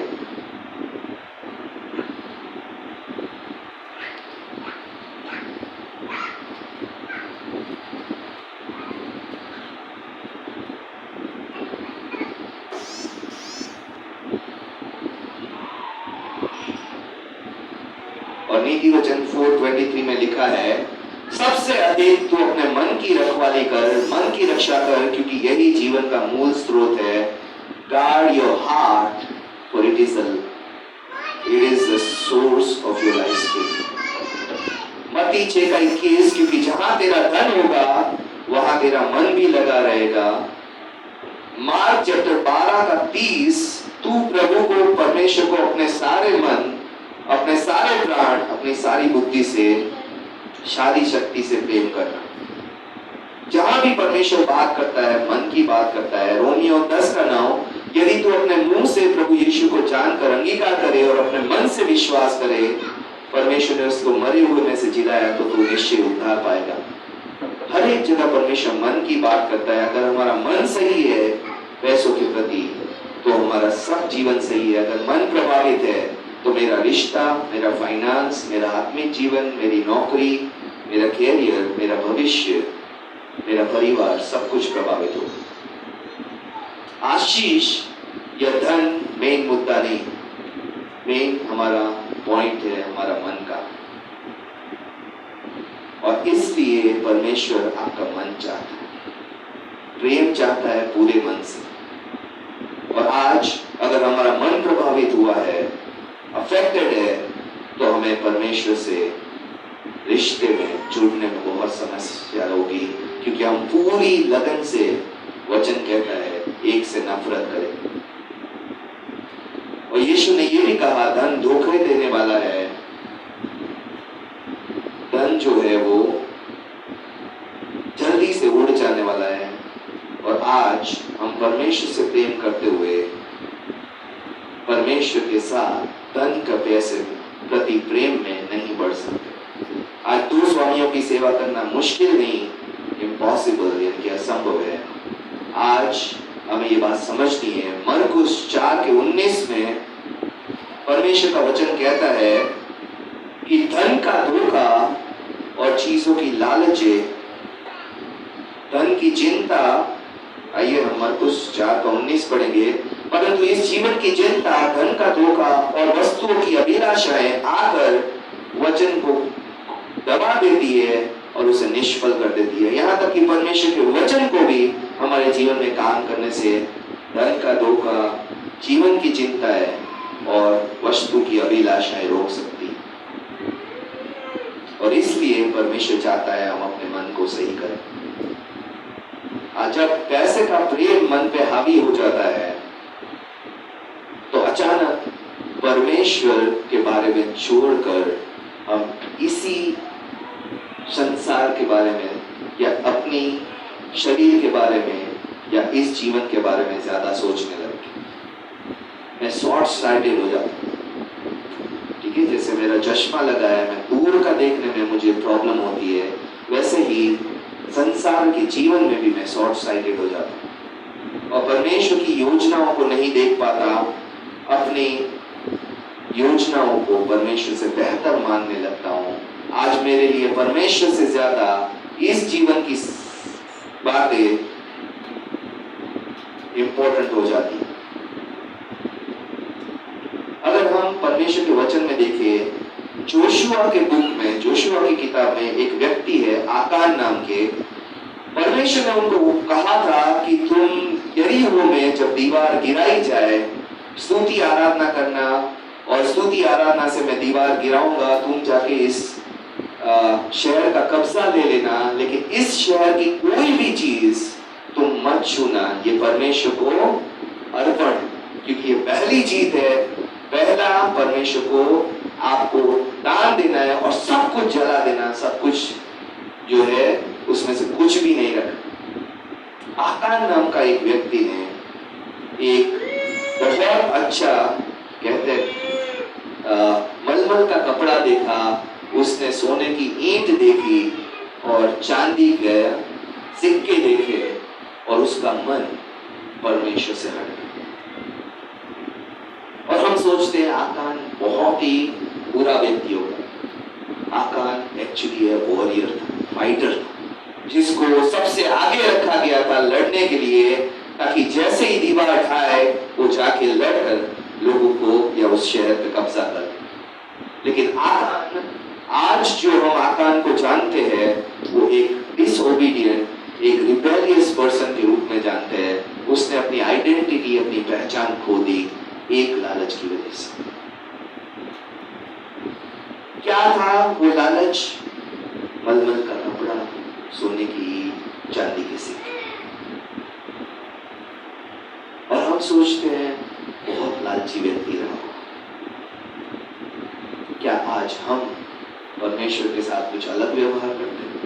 नीति वचन 4:23 में लिखा है, सबसे अधिक तू अपने मन की रखवाली कर, मन की रक्षा कर, क्योंकि यही जीवन का मूल स्रोत है। Guard your heart for it is the source of your life. मत्ती 6:21, क्योंकि जहां तेरा धन होगा वहां तेरा मन भी लगा रहेगा। मार्क चैप्टर 12:30, तू प्रभु को, परमेश्वर को अपने सारे मन, अपने सारे प्राण, अपनी सारी बुद्धि से, सारी शक्ति से प्रेम करना। जहां भी परमेश्वर बात करता है, मन की बात करता है। रोमियो 10:9, यदि तू अपने मुंह से प्रभु यीशु को जानकर अंगीकार करे और अपने मन से विश्वास करे परमेश्वर ने उसको मरे हुए में से जिलाया तो तू निश्चय उद्धार पाएगा। हर एक जगह परमेश्वर मन की बात करता है। अगर हमारा मन सही है पैसों के प्रति तो हमारा सब जीवन सही है। अगर मन प्रभावित है तो मेरा रिश्ता, मेरा फाइनेंस, मेरा आत्मिक जीवन, मेरी नौकरी, मेरा कैरियर, मेरा भविष्य, मेरा परिवार, सब कुछ प्रभावित होगा। आशीष या धन मेन मुद्दा नहीं, मेन हमारा पॉइंट है हमारा मन का। और इसलिए परमेश्वर आपका मन चाहता है, प्रेम चाहता है पूरे मन से। और आज अगर हमारा मन प्रभावित हुआ है, अफेक्टेड है, तो हमें परमेश्वर से रिश्ते में जुड़ने में बहुत समस्या होगी, क्योंकि हम पूरी लगन से, वचन कहता है, एक से नफरत करें। और यीशु ने यह भी कहा, धन धोखे देने वाला है। धन जो है वो जल्दी से उड़ जाने वाला है। और आज हम परमेश्वर से प्रेम करते हुए परमेश्वर के साथ धन का पैसे प्रति प्रेम में नहीं बढ़ सकते। आज दो स्वामियों की सेवा करना मुश्किल नहीं, इम्पॉसिबल, यानी कि असंभव है। आज हमें ये बात समझनी है। मरकुस 4:19 में परमेश्वर का वचन कहता है कि धन का धोखा और चीजों की लालचे, धन की चिंता, आइए हम मरकुस 4:19 पढ़ेंगे। परंतु इस जीवन की चिंता, धन का धोखा और वस्तुओं की अभिलाषाएं आकर वचन को दबा देती है और उसे निष्फल कर देती है। यहाँ तक कि परमेश्वर के वचन को भी हमारे जीवन में काम करने से धन का धोखा, जीवन की चिंता है और वस्तु की अभिलाषाएं रोक सकती। और इसलिए परमेश्वर चाहता है हम अपने मन को सही करें। जब पैसे का प्रेम मन पे हावी हो जाता है तो अचानक परमेश्वर के बारे में छोड़कर हम इसी संसार के बारे में या अपनी शरीर के बारे में या इस जीवन के बारे में ज्यादा सोचने लगते। मैं शॉर्ट साइटेड हो जाता हूँ, ठीक है। जैसे मेरा चश्मा लगा है, मैं दूर का देखने में मुझे प्रॉब्लम होती है, वैसे ही संसार के जीवन में भी मैं शॉर्ट साइटेड हो जाता हूँ और परमेश्वर की योजनाओं को नहीं देख पाता। अपनी योजनाओं को परमेश्वर से बेहतर मानने लगता हूँ। आज मेरे लिए परमेश्वर से ज्यादा इस जीवन की बातें इंपॉर्टेंट हो जाती है। अगर हम परमेश्वर के वचन में देखें, जोशुआ के बुक में, जोशुआ की किताब में एक व्यक्ति है आकान नाम के। परमेश्वर ने उनको कहा था कि तुम यरीहो में जब दीवार गिराई जाए, स्तुति आराधना करना, और स्तुति आराधना से मैं दीवार गिराऊंगा, तुम जाके इस शहर का कब्जा ले लेना, लेकिन इस शहर की कोई भी चीज तुम मत छूना। ये परमेश्वर को अर्पण, क्योंकि ये पहली जीत है। पहला परमेश्वर को आपको दान देना है और सब कुछ जला देना, सब कुछ जो है उसमें से कुछ भी नहीं रखना। आकान नाम का एक व्यक्ति ने एक बहुत अच्छा, कहते मलमल का कपड़ा देखा, उसने सोने की ईंट देखी और चांदी के सिक्के देखे और उसका मन परमेश्वर से हट गया। और हम सोचते हैं आकान बहुत ही बुरा व्यक्ति होगा। आकान एक्चुअली है वॉरियर था, फाइटर था, जिसको सबसे आगे रखा गया था लड़ने के लिए, ताकि जैसे ही दीवार उठाए वो जाके लड़कर लोगों को या उस शहर पे कब्जा कर। लेकिन आकान आज जो हम आकान को जानते हैं वो एक डिसओबीडियंट, एक रिबेलियस पर्सन के रूप में जानते हैं। उसने अपनी आइडेंटिटी, अपनी पहचान खो दी एक लालच की वजह से। क्या था वो लालच? मलमल का कपड़ा, सोने की, चांदी के सिक्के। और हम सोचते हैं बहुत लालची व्यक्ति रहा। क्या आज हम परमेश्वर के साथ कुछ अलग व्यवहार करते हैं?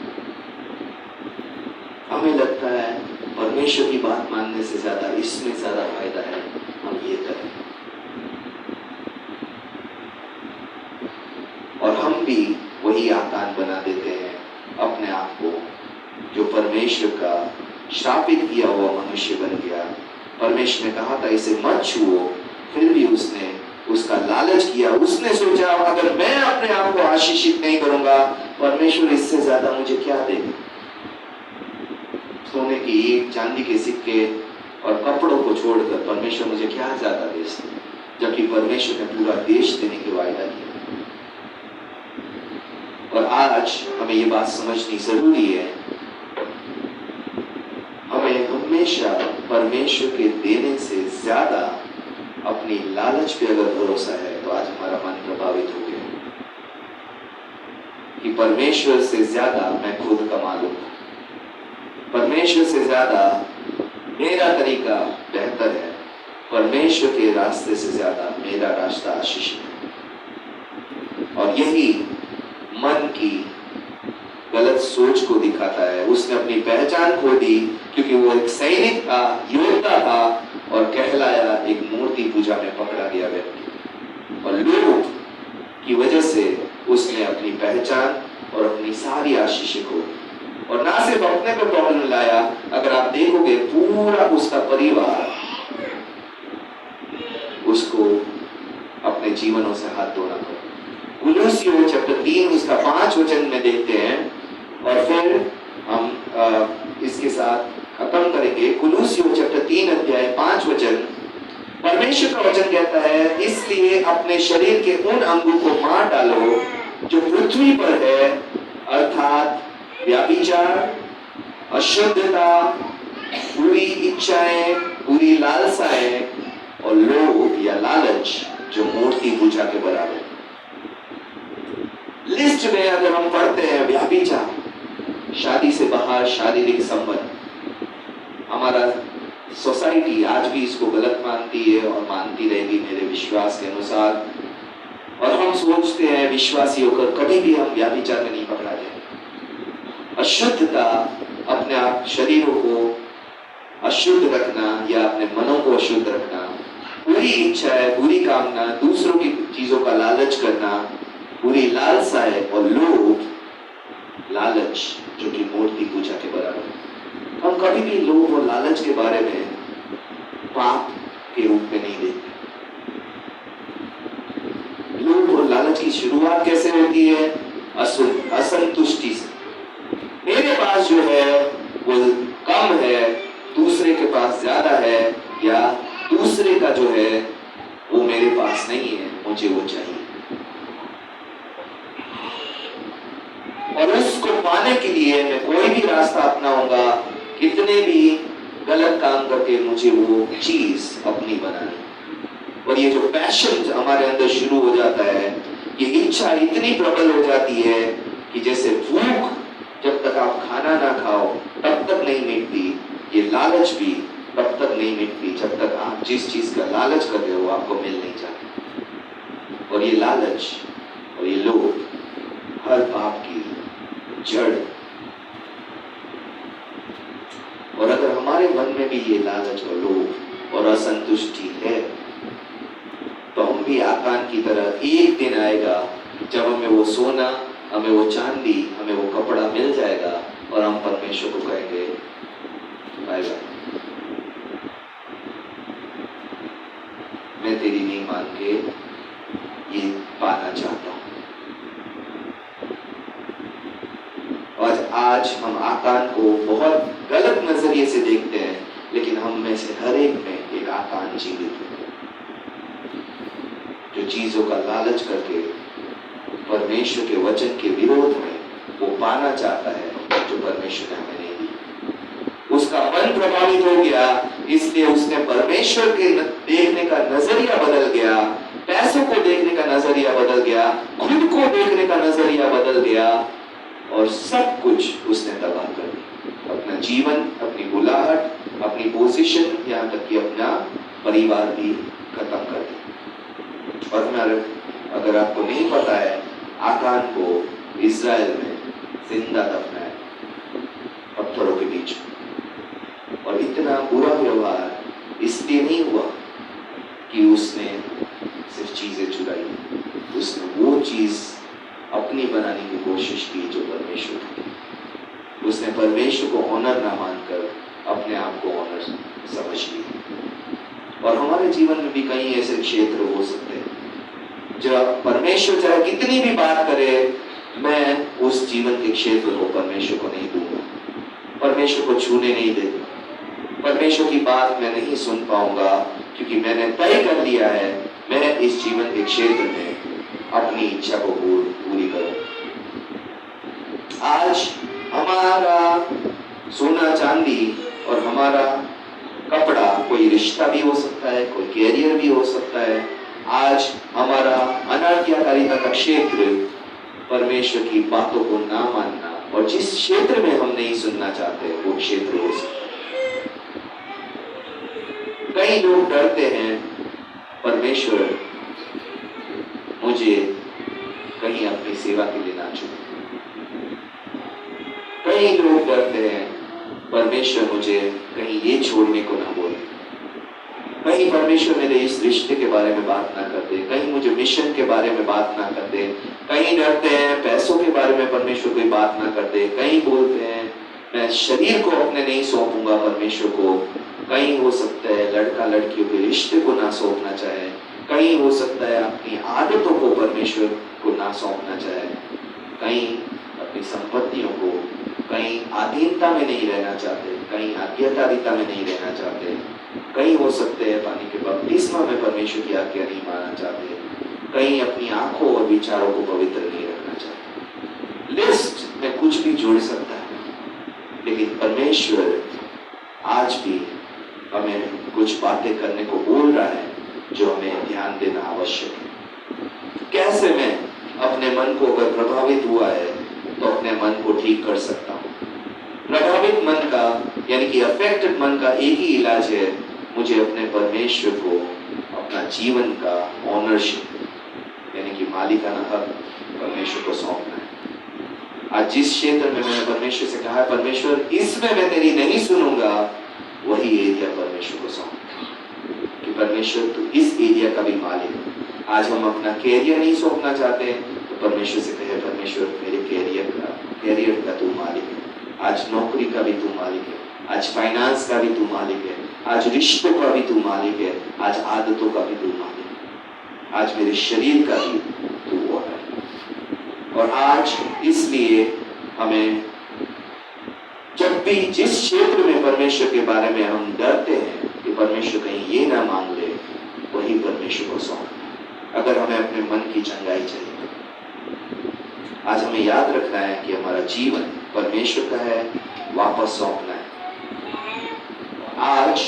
हमें लगता है परमेश्वर की बात मानने से ज्यादा इसमें ज्यादा फायदा है, हम ये करें। और हम भी वही आकान बना देते हैं अपने आप को, जो परमेश्वर का श्रापित किया हुआ मनुष्य बन गया। परमेश्वर ने कहा था इसे मत छुओ, फिर भी उसने उसका लालच किया। उसने सोचा अगर मैं अपने आप को आशीषित नहीं करूंगा, परमेश्वर इससे ज्यादा मुझे क्या देगा? सोने की ईंट, चांदी के सिक्के और कपड़ों को छोड़कर परमेश्वर मुझे क्या ज्यादा दे सकता, जबकि परमेश्वर ने पूरा देश देने की वायदा किया। और आज हमें ये बात समझनी जरूरी है, हमें हमेशा परमेश्वर के देने से ज्यादा अपनी लालच पे अगर भरोसा है, तो आज हमारा मन प्रभावित हो गया कि परमेश्वर से ज्यादा मैं खुद कमा लूंगा, परमेश्वर से ज्यादा मेरा तरीका बेहतर है, परमेश्वर के रास्ते से ज्यादा मेरा रास्ता आशीषित है। और यही मन की गलत सोच को दिखाता है। उसने अपनी पहचान खो दी क्योंकि वो एक सैनिक था, योद्धा था, और कहलाया एक मूर्ति पूजा में पकड़ा गया व्यक्ति। और लोभ की वजह से उसने अपनी पहचान और अपनी सारी आशीषें खो दी। और ना सिर्फ अपने पे प्रॉब्लम लाया, अगर आप देखोगे पूरा उसका परिवार उसको अपने जीवनों से हाथ धोना पड़ा। कुलुस्सियों चैप्टर 3 उसका 5 वचन में देखते हैं, और फिर हम इसके साथ खत्म करेंगे। कुलुस्सियों चैप्टर 3 अध्याय 5 वचन, परमेश्वर का वचन कहता है, इसलिए अपने शरीर के उन अंगों को मार डालो जो पृथ्वी पर है, अर्थात व्याभिचार, अशुद्धता, बुरी इच्छाएं, बुरी लालसाएं और लोभ या लालच जो मूर्ति पूजा के बराबर। लिस्ट में अगर हम पढ़ते हैं व्याभिचार, शादी से बाहर शारीरिक संबंध, हमारा सोसाइटी आज भी इसको गलत मानती है और मानती रहेगी मेरे विश्वास के अनुसार। और हम सोचते हैं विश्वासी होकर कभी भी हम व्याभिचार में नहीं पकड़ा जाए। अशुद्धता, अपने आप शरीरों को अशुद्ध रखना या अपने मनों को अशुद्ध रखना, बुरी इच्छा है, बुरी कामना, दूसरों की चीजों का लालच करना, बुरी लालसा है, और लोभ, लालच जो कि मूर्ति पूजा के बराबर है। हम कभी भी लोभ और लालच के बारे में पाप के रूप में नहीं देखते। लोभ और लालच की शुरुआत कैसे होती है? असंतुष्टि से। मेरे पास जो है वो कम है, दूसरे के पास ज्यादा है, या दूसरे का जो है वो मेरे पास नहीं है, मुझे वो चाहिए। और उसको पाने के लिए मैं कोई भी रास्ता अपनाऊंगा, कितने भी गलत काम करके मुझे वो चीज अपनी बनानी। और ये जो पैशन हमारे अंदर शुरू हो जाता है, ये इच्छा इतनी प्रबल हो जाती है कि जैसे भूख जब तक आप खाना ना खाओ तब तक नहीं मिटती, ये लालच भी तब तक नहीं मिटती जब तक आप जिस चीज का लालच कर रहे हो आपको मिल नहीं जाती। और ये लालच और ये लोभ हर पाप की जड़। और अगर हमारे मन में भी ये लालच और लोभ और असंतुष्टि है, तो हम भी आकान की तरह एक दिन आएगा जब हमें वो सोना, हमें वो चांदी, हमें वो कपड़ा मिल जाएगा और हम परमेश्वर को कहेंगे बाय बाय, मैं तेरी नहीं मान के ये पाना चाहता हूं। और आज हम आकान को बहुत गलत नजरिए से देखते हैं, लेकिन हम में से हर एक में एक आकान जीवित है जो चीजों का लालच करके परमेश्वर के वचन के विरोध में वो पाना चाहता है जो परमेश्वर ने हमें नहीं दी। उसका मन प्रभावित हो गया, इसलिए उसने परमेश्वर के देखने का नजरिया बदल गया, पैसों को देखने का नजरिया बदल गया, खुद को देखने का नजरिया बदल गया और सब कुछ उसने तबाह कर दिया। अपना जीवन, अपनी बुलाहट, अपनी पोजीशन, यहाँ तक कि अपना परिवार भी खत्म कर दिया। और हमारे, अगर आपको नहीं पता है, आकान को इस्राएल में जिंदा दफनाया पत्थरों के बीच में। और इतना बुरा व्यवहार इसलिए नहीं हुआ कि उसने सिर्फ चीजें चुराई, उसने वो चीज अपनी बनाने की कोशिश की जो परमेश्वर की। उसने परमेश्वर को ऑनर ना मानकर अपने आप को ऑनर समझ लिया। और हमारे जीवन में भी कई ऐसे क्षेत्र हो सकते हैं जब परमेश्वर चाहे कितनी भी बात करे, मैं उस जीवन के क्षेत्र को परमेश्वर को नहीं दूंगा, परमेश्वर को छूने नहीं देगा, परमेश्वर की बात मैं नहीं सुन पाऊंगा, क्योंकि मैंने तय कर लिया है मैं इस जीवन के क्षेत्र में अपनी इच्छा को पूरी करूं। आज हमारा सोना चांदी और हमारा कपड़ा कोई रिश्ता भी हो सकता है, कोई कैरियर भी हो सकता है। आज हमारा अनाज्ञाकारिता का क्षेत्र परमेश्वर की बातों को ना मानना, और जिस क्षेत्र में हम नहीं सुनना चाहते वो क्षेत्र हो सकता है। कई लोग डरते हैं, परमेश्वर मुझे कहीं अपनी सेवा के लिए ना चुने। कई लोग डरते हैं, परमेश्वर मुझे कहीं ये छोड़ने को ना बोले, कहीं परमेश्वर मेरे इस रिश्ते के बारे में बात ना कर दे, कहीं मुझे मिशन के बारे में बात ना कर दे। कहीं डरते हैं पैसों के बारे में परमेश्वर कोई बात ना कर दे। कहीं बोलते हैं मैं शरीर को अपने नहीं सौंपूंगा परमेश्वर को। कहीं हो सकता है लड़का लड़कियों के रिश्ते को ना सौंपना चाहे। कहीं हो सकता है अपनी आदतों को परमेश्वर को ना सौंपना चाहे। कहीं अपनी संपत्तियों को, कहीं अधीनता में नहीं रहना चाहते, कहीं आज्ञाकारिता में नहीं रहना चाहते। कहीं हो सकते हैं पानी के बपतिस्मा में परमेश्वर की आज्ञा नहीं मानना चाहते। कहीं अपनी आंखों और विचारों को पवित्र नहीं रखना चाहते। लिस्ट में कुछ भी जुड़ सकता है, लेकिन परमेश्वर आज भी हमें कुछ बातें करने को बोल रहा है जो हमें ध्यान देना आवश्यक है। कैसे मैं अपने मन को, अगर प्रभावित हुआ है तो अपने मन को ठीक कर सकता हूँ। प्रभावित मन का यानी कि अफेक्टेड मन का एक ही इलाज है, मुझे अपने परमेश्वर को अपना जीवन का ऑनरशिप यानी कि मालिकाना हक परमेश्वर को सौंपना है। आज जिस क्षेत्र में मैंने परमेश्वर से कहा है परमेश्वर इसमें मैं तेरी नहीं सुनूंगा, वही एरिया परमेश्वर को सौंपना कि परमेश्वर तू इस एरिया का भी मालिक है। आज हम अपना कैरियर नहीं सौंपना चाहते तो परमेश्वर से कहे परमेश्वर मेरे कैरियर का तू मालिक है। आज नौकरी का भी तू मालिक है, आज फाइनेंस का भी तू मालिक है, आज रिश्तों का भी तू मालिक है, आज आदतों का भी तू मालिक है, आज मेरे शरीर का भी तू ऑनर है। और आज इसलिए हमें जब भी जिस क्षेत्र में परमेश्वर के बारे में हम डरते हैं कि परमेश्वर कहीं ये ना मांग ले, वही परमेश्वर को सौंपना। अगर हमें अपने मन की चंगाई चाहिए, आज हमें याद रखना है कि हमारा जीवन परमेश्वर का है, वापस सौंपना है। आज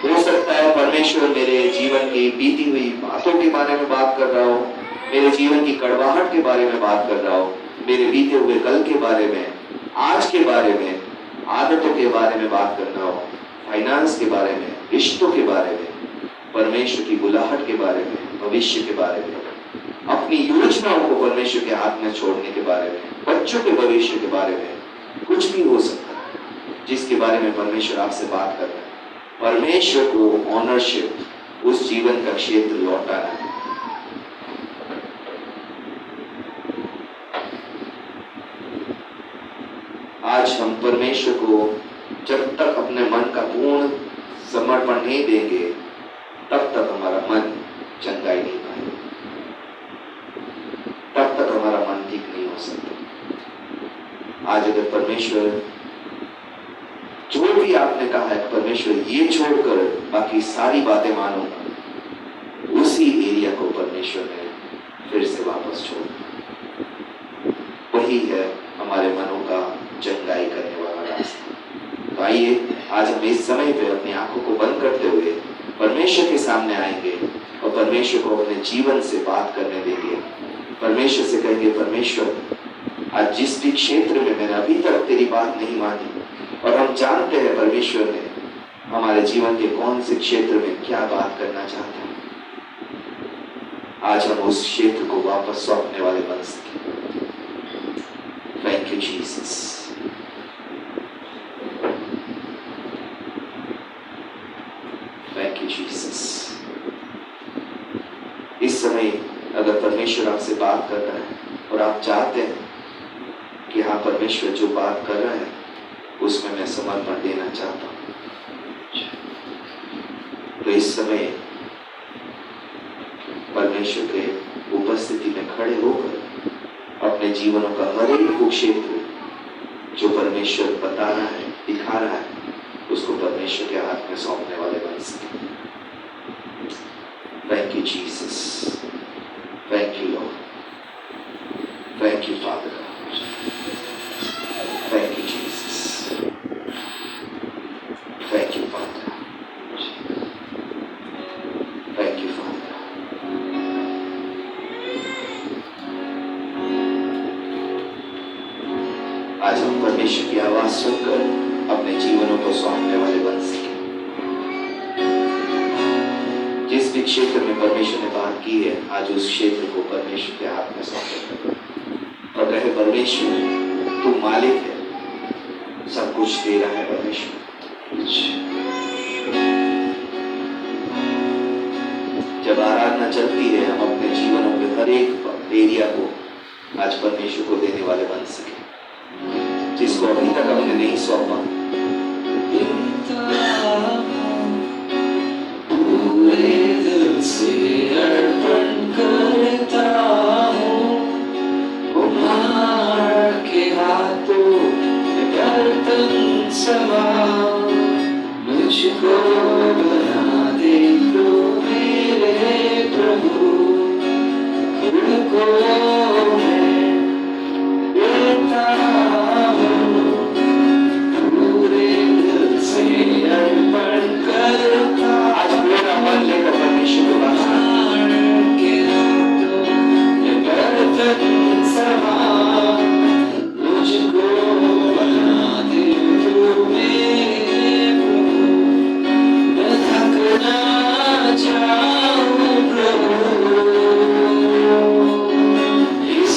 हो सकता है परमेश्वर मेरे जीवन की बीती हुई बातों के बारे में बात कर रहा हो, मेरे जीवन की कड़वाहट के बारे में बात कर रहा हो, मेरे बीते हुए कल के बारे में, आज के बारे में, आदतों के बारे में बात करना हो, फाइनेंस के बारे में, रिश्तों के बारे में, परमेश्वर की बुलाहट के बारे में, भविष्य के बारे में, अपनी योजनाओं को परमेश्वर के हाथ में छोड़ने के बारे में, बच्चों के भविष्य के बारे में, कुछ भी हो सकता है जिसके बारे में परमेश्वर आपसे बात कर रहा है। परमेश्वर को ऑनरशिप, उस जीवन का क्षेत्र लौटाना है। आज हम परमेश्वर को जब तक अपने मन का पूर्ण समर्पण नहीं देंगे, तब तक हमारा मन चंगाई नहीं पाएगा, तब तक हमारा मन ठीक नहीं हो सकता। आज अगर परमेश्वर जो भी आपने कहा है परमेश्वर ये छोड़कर बाकी सारी बातें मानूंगा, उसी एरिया को परमेश्वर ने फिर से वापस छोड़ दिया। वही है हमारे मनों का चंगाई करने वाला रास्ता। तो आइए आज हम इस समय पे अपनी आंखों को बंद करते हुए परमेश्वर के सामने आएंगे और परमेश्वर को अपने जीवन से बात करने देंगे। परमेश्वर से कहेंगे, परमेश्वर आज जिस भी क्षेत्र में मैंने अभी तक तेरी बात नहीं मानी, और हम जानते हैं परमेश्वर ने हमारे जीवन के कौन से क्षेत्र में क्या बात करना चाहता है, आज हम उस क्षेत्र को वापस सौंपने वाले बन सके। Thank you Jesus. Thank you Jesus. इस समय अगर परमेश्वर आपसे बात कर रहा है और आप चाहते हैं कि हाँ, परमेश्वर जो बात कर रहा है उसमें मैं समर्पण देना चाहता हूं, तो इस समय परमेश्वर के उपस्थिति में खड़े होकर अपने जीवनों का हर एक क्षेत्र जो परमेश्वर बता रहा है, दिखा रहा है, उसको परमेश्वर के हाथ में सौंपने वाले बन सके। Thank you Jesus. Thank you Lord. Thank you father. Thank you Jesus. Thank you father. Thank you father. आज हम परमेश्वर की आवाज सुनकर अपने जीवनों को सौंपने वाले बन सके। जिस भी क्षेत्र में परमेश्वर ने बात की है, आज उस क्षेत्र को परमेश्वर के हाथ में सौंपे और कहे, परमेश्वर तू मालिक है, सब कुछ तेरा है परमेश्वर। जब आराधना चलती है, हम अपने जीवनों के हर एक एरिया को आज परमेश्वर को देने वाले बन सके, जिसको अभी तक हमने नहीं सौंपा। पूरे दिल से अर्पण करता हूँ, कुम्हार के हाथों में बर्तन समा, मुझको बना दे तो मेरे प्रभु, खुद को मैं देता हूँ, पूरे दिल से अर्पण करता। आज पूरा मन लेकर परमेश्वर को के हाथों में बर्तन समा, मुझको बना दे तू मेरे प्रभु, मैं थक ना जाऊं प्रभु, इस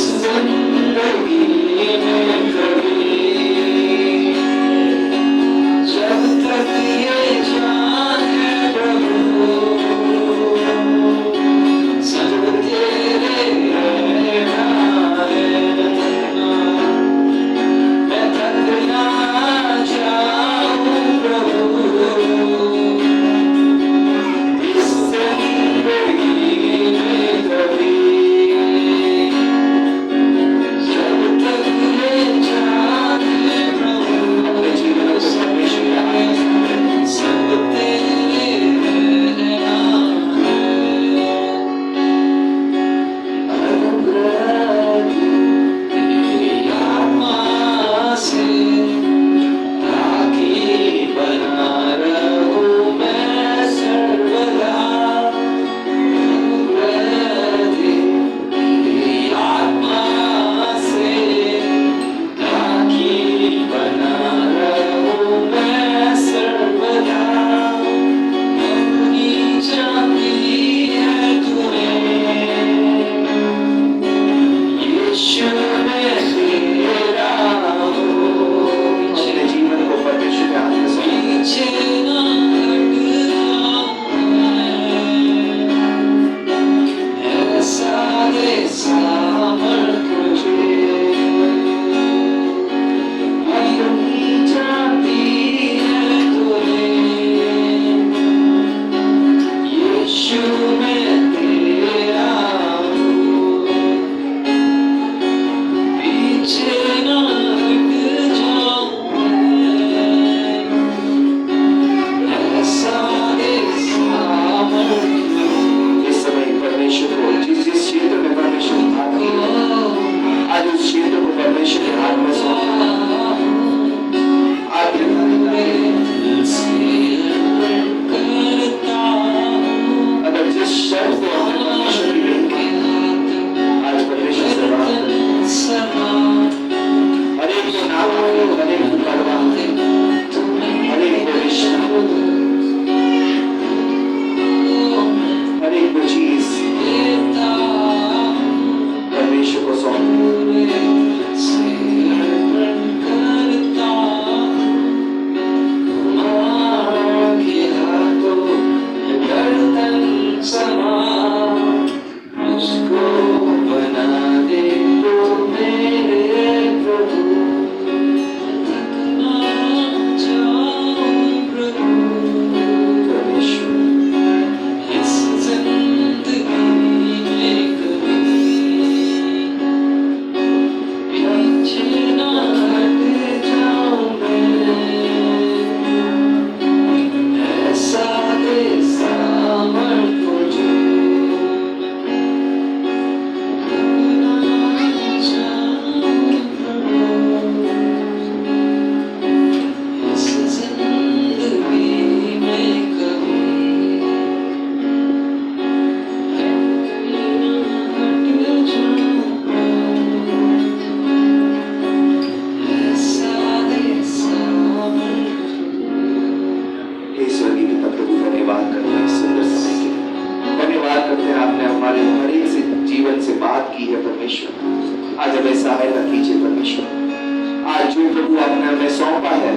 सौंपा है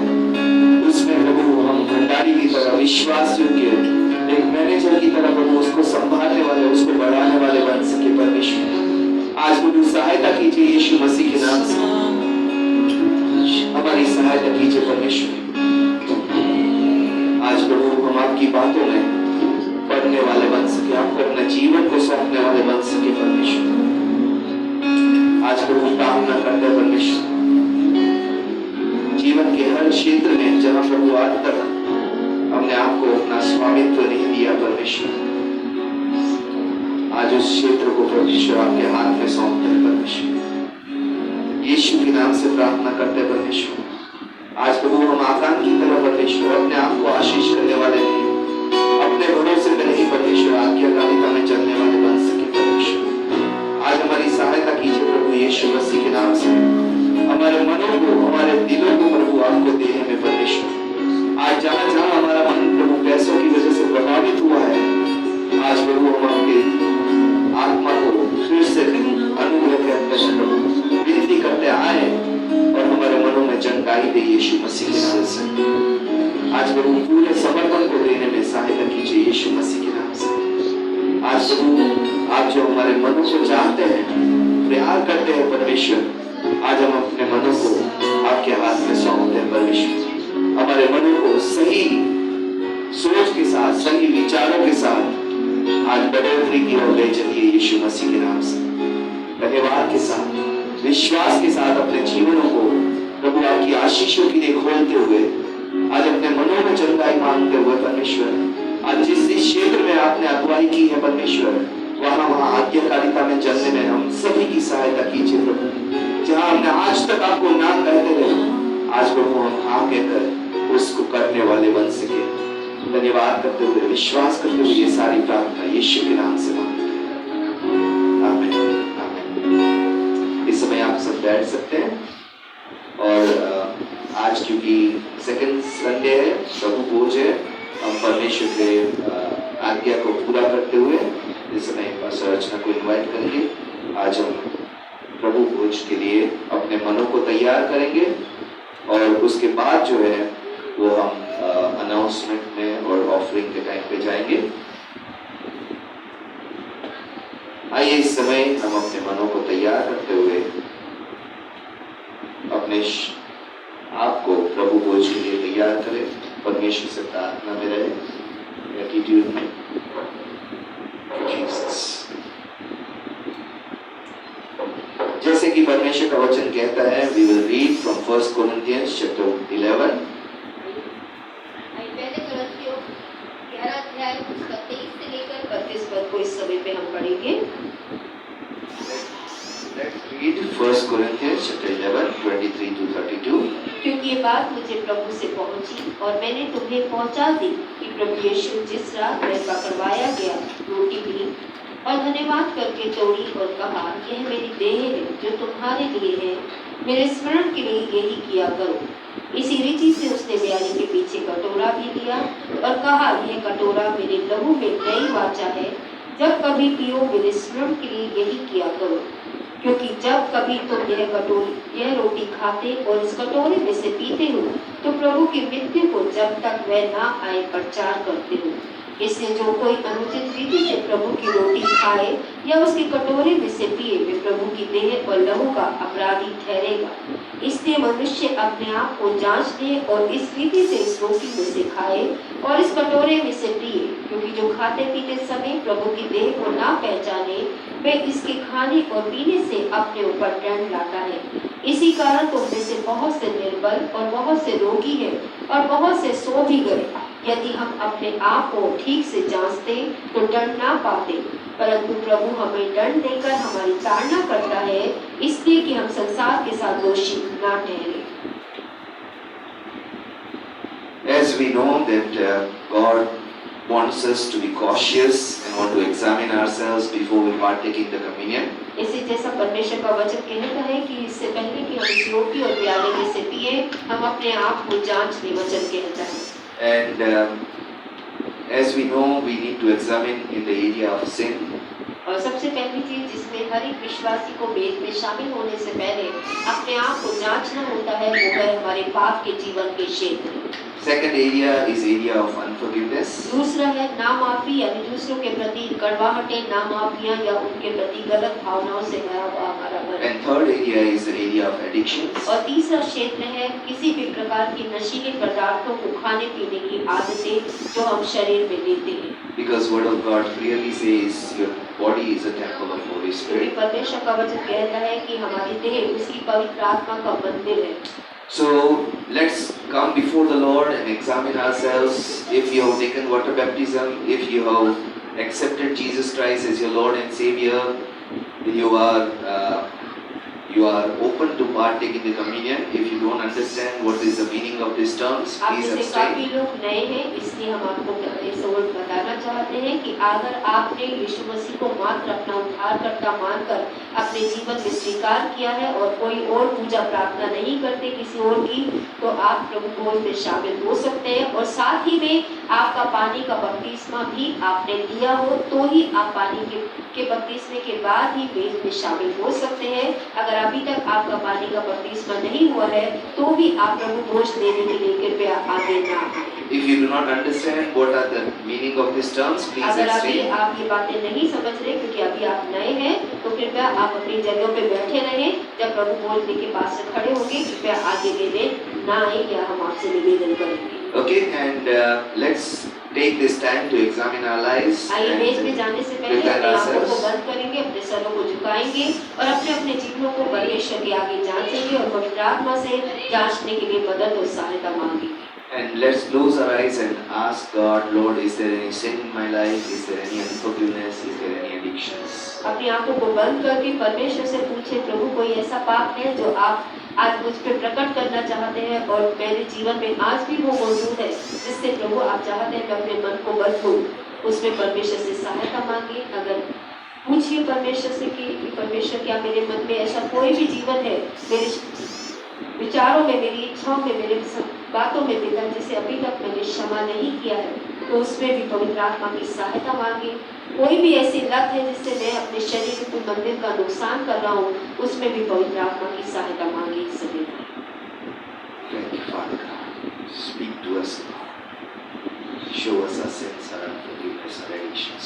उसमें प्रभु हम भंडारी की तरह विश्वास योग्य एक मैनेजर की तरह प्रभु उसको संभालने वाले, उसको बढ़ाने वाले बन सके परमेश्वर। आज प्रभु सहायता कीजिए यीशु मसीह के नाम से, हमारी सहायता कीजिए परमेश्वर। आज प्रभु हम आपकी बातों में पढ़ने वाले बन सके, आपको अपने जीवन को सौंपने वाले बन सके परमेश्वर। आज प्रभु प्रार्थना करते हैं परमेश्वर, जीवन के हर क्षेत्र में जहां प्रभु आज तक हमने आपको अपना स्वामित्व नहीं दिया परमेश्वर, आज उस क्षेत्र को परमेश्वर आपके हाथ में सौंपते हैं परमेश्वर। यीशु के नाम से प्रार्थना करते हैं परमेश्वर। आज प्रभु हम आकान की तरह परमेश्वर अपने आप को आशीष करने वाले नहीं, अपने भरोसे पे नहीं परमेश्वर, आज्ञाकारिता में चलने वाले बन सके परमेश्वर। आज हमारी सहायता कीजिए प्रभु यीशु मसीह के नाम से। हमारे मनों को, हमारे दिलों को प्रभु आपको देने में परमेश्वर। आज जहां जहां हमारा मन प्रभु पैसों की वजह से प्रभावित हुआ है, आज प्रभु हम आपके आत्मा को फिर से अनुग्रह करते हैं प्रभु, विनती करते आए और हमारे मनों में चंगाई दे यीशु मसीह के नाम से। आज प्रभु पूरे समर्पण को देने में सहायता कीजिए यीशु मसीह के नाम से। आज प्रभु आप जो हमारे मनों को जानते हैं, प्यार करते हैं परमेश्वर, आज हम अपने मनों को आपके हाथ में सौंपते हैं परमेश्वर। हमारे मनों को सही सोच के साथ, सही विचारों के साथ आज बढ़ोतरी की ओर ले चलिए यीशु मसीह के नाम से। धन्यवाद के साथ, विश्वास के साथ अपने जीवनों को प्रभु आपकी आशीषों के लिए खोलते हुए, आज अपने मनों में चंगाई मांगते हुए परमेश्वर, आज जिस क्षेत्र में आपने अगुवाई की है परमेश्वर, वहां आज्ञाकारिता में चलने में हम सभी की सहायता कीजिए प्रभु। जहां हमने आज तक आपको ना कहते रहे, आज प्रभु हम हाँ कहकर उसको करने वाले बन सके। धन्यवाद करते हुए, विश्वास करते हुए ये सारी प्रार्थना यीशु के नाम से मांगते हैं, आमीन आमीन। इस समय आप सब बैठ सकते हैं और आज क्योंकि सेकंड संडे है, प्रभु भोज है, हम परमेश्वर के आज्ञा को पूरा करते हुए इस समय पास्टर अर्चना को इनवाइट करेंगे। आज हम प्रभु भोज के लिए अपने मनों को तैयार करेंगे और उसके बाद जो है वो हम अनाउंसमेंट में और ऑफरिंग के टाइम पे जाएंगे। आइए इस समय हम अपने मनों को तैयार करते हुए अपने आपको प्रभु भोज के लिए तैयार करें, परमेश्वर से प्रार्थना में रहे, एटीट्यूड में। जैसे कि परमेश्वर का वचन कहता है, we will read from 1 Corinthians chapter 11. पहले कुरिन्थियों 11 अध्याय उसका 23 से लेकर 32 पद को इस समय पे हम पढ़ेंगे। Let's read 1 Corinthians chapter 11, 23 to 32. क्योंकि ये बात मुझे प्रभु से पहुंची और मैंने तुम्हें पहुंचा दी कि प्रभु यीशु जिस रात में पकड़वाया गया रोटी ली और धन्यवाद करके तोड़ी और कहा, यह मेरी देह है जो तुम्हारे लिए है, मेरे स्मरण के लिए यही किया करो। इसी रीति से उसने ब्याली के पीछे कटोरा भी लिया और कहा, यह कटोरा मेरे लहू में नई वाचा है, जब कभी पियो मेरे स्मरण के लिए यही किया करो। क्योंकि जब कभी तुम यह रोटी खाते और इस कटोरे में से पीते हो, तो प्रभु की मृत्यु को जब तक वह ना आए प्रचार करते हो। इसलिए जो कोई अनुचित रीति से प्रभु की रोटी खाए या उसके कटोरे में से पिए, वे प्रभु की देह और लहू का अपराधी ठहरेगा। इसलिए मनुष्य अपने आप को जांच ले और इस रीति से इस रोटी में से खाए और इस कटोरे में से पिए, क्योंकि जो खाते पीते समय प्रभु की देह को ना पहचाने, वे इसके खाने और पीने से अपने ऊपर दंड लाता है। इसी कारण तुम में से बहुत से निर्बल और बहुत से रोगी हैं और बहुत से सो भी गए। यदि हम अपने आप को ठीक से जांचते तो दंड ना पाते, परंतु प्रभु हमें दंड देकर हमारी ताड़ना करता है, इसलिए कि हम संसार के साथ दोषी ना ठहरे। As we know that God wants us to be cautious and want to examine ourselves before we partake in the communion. इसी जैसा परमेश्वर का वचन कहता है कि इससे पहले कि हम इस रोटी और प्याले में से पिए, हम अपने आप को जांच ले, वचन कहता है। And as we know, we need to examine in the area of sin. और सबसे पहली चीज जिसमें हर एक विश्वासी को मेल में शामिल होने से पहले अपने आप को जांचना होता है, वो है हमारे पाप के जीवन के क्षेत्र। Second area is area of unforgiveness. दूसरा है नामाफी, यानी दूसरों के प्रति कड़वाहटें, नामाफियां या उनके प्रति गलत भावनाओं से भरा हुआ हमारा मन। And third area is the area of addictions. और तीसरा क्षेत्र है किसी भी प्रकार की नशीले पदार्थों को खाने पीने की आदतें जो हम शरीर में लेते हैं। Because word of God clearly says your body is a temple of Holy क्योंकि Spirit. परमेश्वर का वचन कहता है कि हमारी देह उसकी पवित्र आत्मा का मंदिर है। So let's come before the Lord and examine ourselves. If you have taken water baptism, if you have accepted Jesus Christ as your Lord and Savior, you are open to partake in the communion. If you don't understand what is the meaning of these terms, आप please में से काफी abstain. लोग नए हैं, इसलिए हम आपको बताना चाहते हैं कि अगर आपने यीशु मसीह को मात्र अपना उद्धारकर्ता मानकर अपने जीवन में स्वीकार किया है और कोई और पूजा प्रार्थना नहीं करते किसी और की, तो आप प्रभु भोज में शामिल हो सकते हैं। और साथ ही में आपका पानी का बपतिस्मा भी आपने लिया हो तो ही आप पानी के बपतिस्मे के बाद ही वेद में शामिल हो सकते हैं। अगर अभी तक आपका पानी का बपतिस्मा नहीं हुआ है तो भी आप प्रभु भोज लेने के लिए कृपया आगे ना आए। If you do not understand what are the meaning of these terms, please अगर अभी abstain. आप ये बातें नहीं समझ रहे क्योंकि अभी आप नए हैं, तो कृपया आप अपनी जगहों पे बैठे रहें। जब प्रभु भोज के पास से खड़े होंगे कृपया आगे लेने ना आए, या हम आपसे निवेदन करेंगे। Okay, and let's take this time to examine our lives आइए and मेज में जाने से पहले prepare अपने आंखों को ourselves. बंद करेंगे, अपने सरों को झुकाएंगे और अपने अपने जीवनों को परमेश्वर के आगे जांचेंगे और पवित्र आत्मा से जांचने के लिए मदद और सहायता मांगेंगे। And let's close our eyes and ask God, Lord, is there any sin in my life? Is there any unforgiveness? Is there any addictions? अपनी आंखों को बंद करके परमेश्वर से पूछे, प्रभु कोई ऐसा पाप है जो आप आज मुझ पे प्रकट करना चाहते हैं और मेरे जीवन में आज भी वो मौजूद है, जिससे प्रभु आप चाहते हैं मैं अपने मन को बदलूं। उसमें परमेश्वर से सहायता मांगे। अगर पूछिए परमेश्वर से कि परमेश्वर क्या मेरे मन में ऐसा कोई भी जीवन है, मेरे विचारों में, मेरी इच्छाओं में, मेरे बातों में पिता जिसे अभी तक मैंने क्षमा नहीं किया है, तो उसमें भी पवित्र आत्मा की सहायता मांगे। कोई भी ऐसी लत है जिससे मैं अपने शरीर के मंदिर का नुकसान कर रहा हूँ, उसमें भी पवित्र आत्मा की सहायता मांगे। इस समय Thank you, Father God. Speak to us, Lord. Show us our sins, our unforgiveness, our addictions.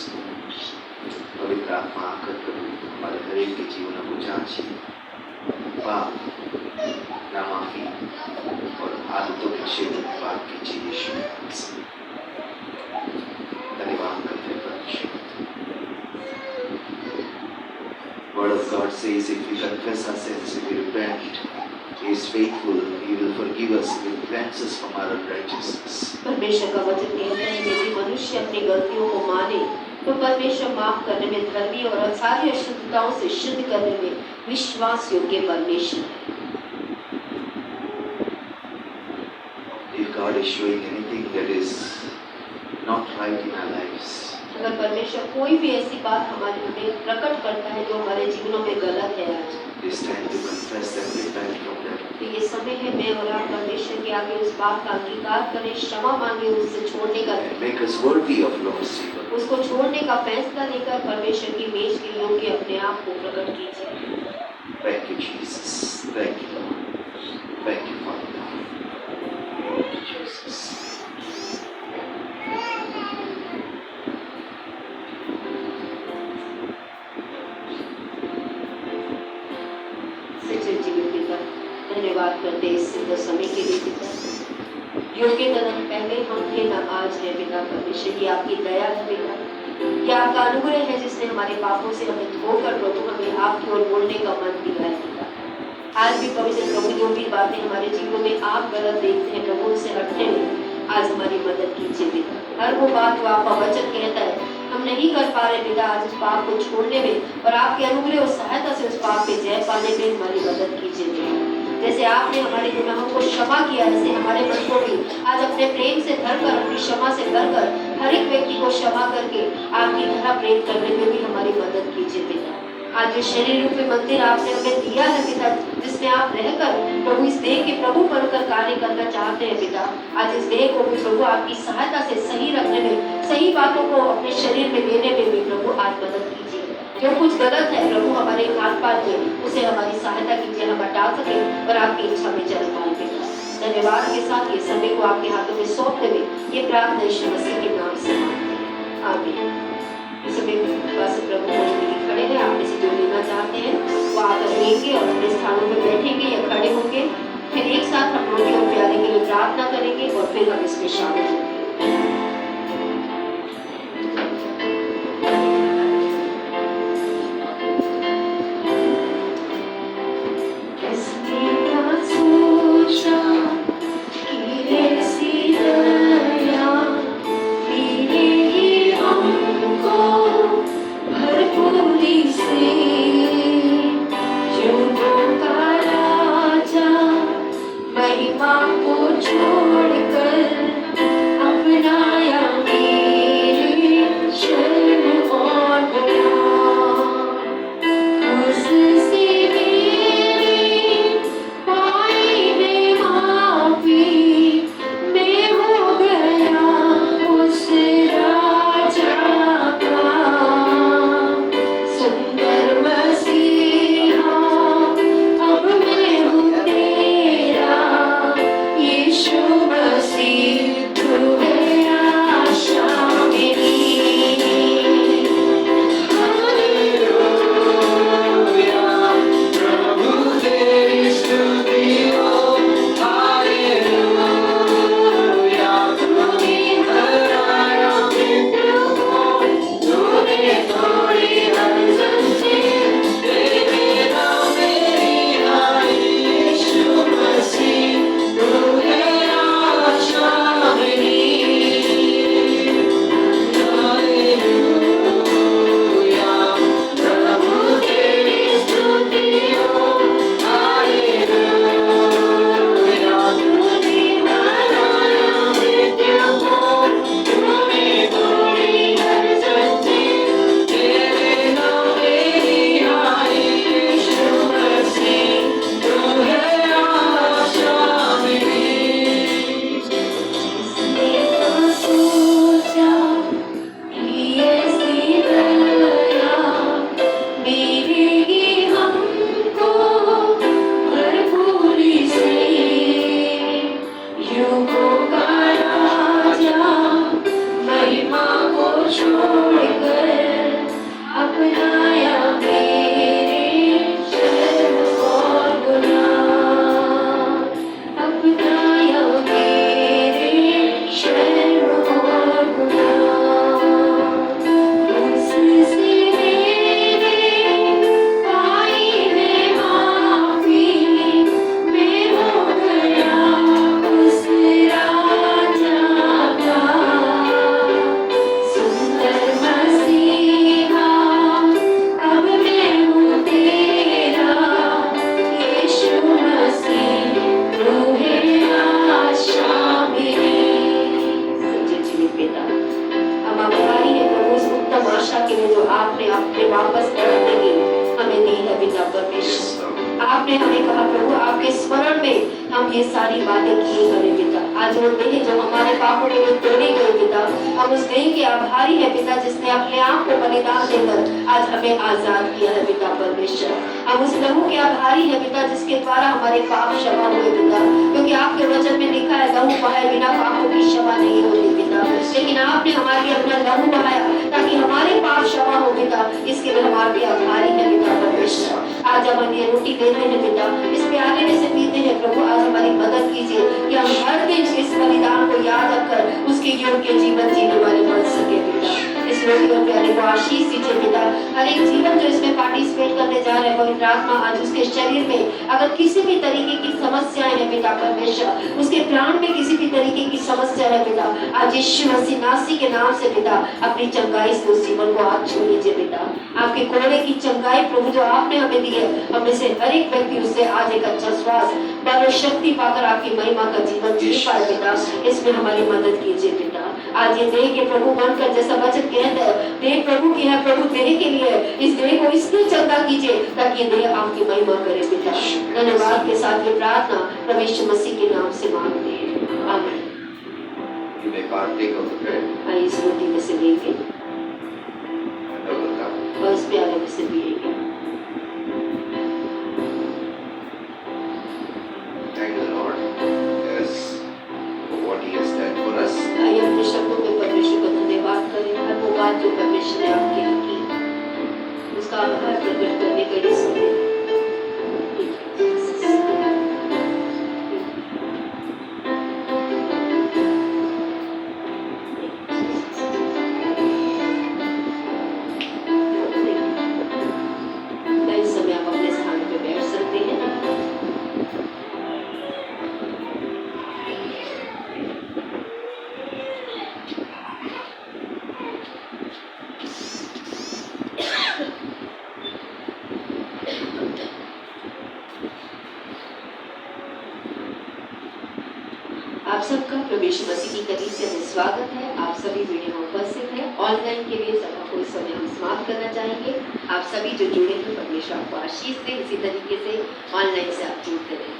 पवित्र आत्मा आकर प्रभु हमारे हर एक के जीवन को जांचिए। पाप, नामाफी और आदतों के क्षेत्र में पाप कीजिए यीशु मसीह। धन्यवाद करते हैं परमेश्वर। Word of God says, if we confess our sins, if we repent, He is faithful, He will forgive us, He will cleanse us from our unrighteousness. परमेश्वर का वचन कहता है यदि मनुष्य अपनी गलतियों को माने तो परमेश्वर माफ करने में धर्मी और सारी अशुद्धताओं से शुद्ध करने में विश्वास योग्य परमेश्वर है। If God is showing anything that is not right in our lives, अगर परमेश्वर कोई भी ऐसी बात हमारे हमें प्रकट करता है जो हमारे जीवनों में गलत है आज, it's time to confess and repent from that. तो ये समय है मैं और आप परमेश्वर के आगे उस बात का अंगीकार करें, क्षमा मांगे, उससे छोड़ने का, And make us worthy of Lord's table. उसको छोड़ने का फैसला लेकर परमेश्वर की मेज के योग्य अपने आप को प्रकट कीजिए। Thank you, Jesus. Thank you, Lord. Thank you, Father. Thank you, Jesus. सच्चे जीवन पिता, धन्यवाद करते इस सुंदर समय के लिए पिता। योग्य कदम पहले हम थे न आज है पिता। परमेश्वर की आपकी दया है पिता, क्या आपका अनुग्रह है जिसने हमारे पापों से हमें धोकर प्रभु हमें आपकी ओर बोलने का मन दिया है पिता। आज भी पवित्र प्रभु जो भी बातें हमारे जीवन में आप गलत देखते हैं प्रभु उनसे हटने में आज हमारी मदद कीजिए पिता। हर वो बात जो आपका वचन कहता है हम नहीं कर पा रहे पिता, आज उस पाप को छोड़ने में और आपके अनुग्रह और सहायता से उस पाप पे जय पाने में हमारी मदद कीजिए पिता। जैसे आपने हमारे गुनाहों को क्षमा किया, ऐसे हमारे मन को भी आज अपने प्रेम से भरकर, अपनी क्षमा से भरकर हर एक व्यक्ति को क्षमा करके आपकी तरह प्रेम करने में भी हमारी मदद कीजिए पिता। आज जो शरीर रूपी मंदिर आपने हमें दिया है पिता, जिसमें आप रहकर प्रभु इस देह के प्रभु बनकर कार्य करना चाहते हैं पिता, आज इस देह को भी प्रभु आपकी सहायता से सही रखने में, सही बातों को अपने शरीर में लेने में भी प्रभु आज मदद कीजिए। जो कुछ गलत है प्रभु हमारे हाथ पार में, उसे हमारी सहायता कीजिए, हम हटा सके और आपकी इच्छा में चल पाए पिता। धन्यवाद के साथ ये समय को आपके हाथों में सौंपते हुए ये प्रार्थना यीशु मसीह के नाम से मांगते हैं, आमीन। इस समय बस प्रभु के खड़े हैं, आप इसे जो लेना चाहते हैं वो आकर लेंगे और अपने स्थानों में बैठेंगे या खड़े होंगे। फिर एक साथ हम रोटी और प्याले के लिए प्रार्थना करेंगे और फिर हम इसमें शामिल होंगे। आपने हमें कहा प्रभु आपके स्मरण में हम ये सारी बातें किए करें पिता। आज वो देह जो हमारे पापों के लिए तोड़ी गई पिता, हम उस देह के आभारी है पिता जिसने अपने आप को बलिदान देकर आज हमें आजाद किया है पिता परमेश्वर। हम उस लहू के आभारी है पिता जिसके द्वारा हमारे पाप क्षमा हुए पिता, क्योंकि आपके वचन में लिखा है लहू बहाए बिना पापों की क्षमा नहीं होती पिता, लेकिन आपने हमारे लिए अपना लहू बहाया ताकि हमारे पाप क्षमा हो पिता। इसके लिए हमारे आभारी है पिता परमेश्वर। आज हम ये रोटी दे रहे हैं पिता, इस प्याले में से पीते हैं प्रभु, आज हमारी मदद कीजिए कि हम हर दिन इस बलिदान को याद रखकर उसके योग्य जीवन जीने वाले बन सके पिता। इस रोटी और प्याले को आशीष दीजिए पिता। हर एक जीवन जो इसमें पार्टिसिपेट करने जा रहे हैं पवित्र आत्मा आज उसके शरीर में अगर किसी भी तरीके की समस्याएं हैं पिता परमेश्वर, उसके प्राण में किसी भी तरीके की समस्या है पिता, आज यीशु मसीह नासी के नाम से पिता अपनी चंगाई से उस जीवन को आप छू लीजिए पिता। आपके कोड़े की चंगाई प्रभु जो आपने हमें दी है, हमें से हर एक व्यक्ति उससे आज एक अच्छा श्वास बल और शक्ति पाकर आपकी महिमा का जीवन जी पाए पिता। इसमें हमारी मदद कीजिए पिता। आज ये देह के प्रभु बनकर जैसा वचन कहता है देह प्रभु की है, प्रभु देह के लिए इस देह को इसलिए चंगा कीजिए ताकि ये देह आपकी महिमा करे पिता। धन्यवाद के साथ ये प्रार्थना प्रभु यीशु मसीह के नाम से मांगते हैं, आमीन। इस रोटी में से लेके और इस प्याले में से आप सबका प्रभु यीशु मसीह की कलीसिया में स्वागत है। आप सभी वीडियो में उपस्थित हैं। ऑनलाइन के लिए सभा को इस समय हम समाप्त करना चाहेंगे। आप सभी जो जुड़े हैं परमेश्वर आपको आशीष दे। इसी तरीके से ऑनलाइन से आप जुड़ते रहें।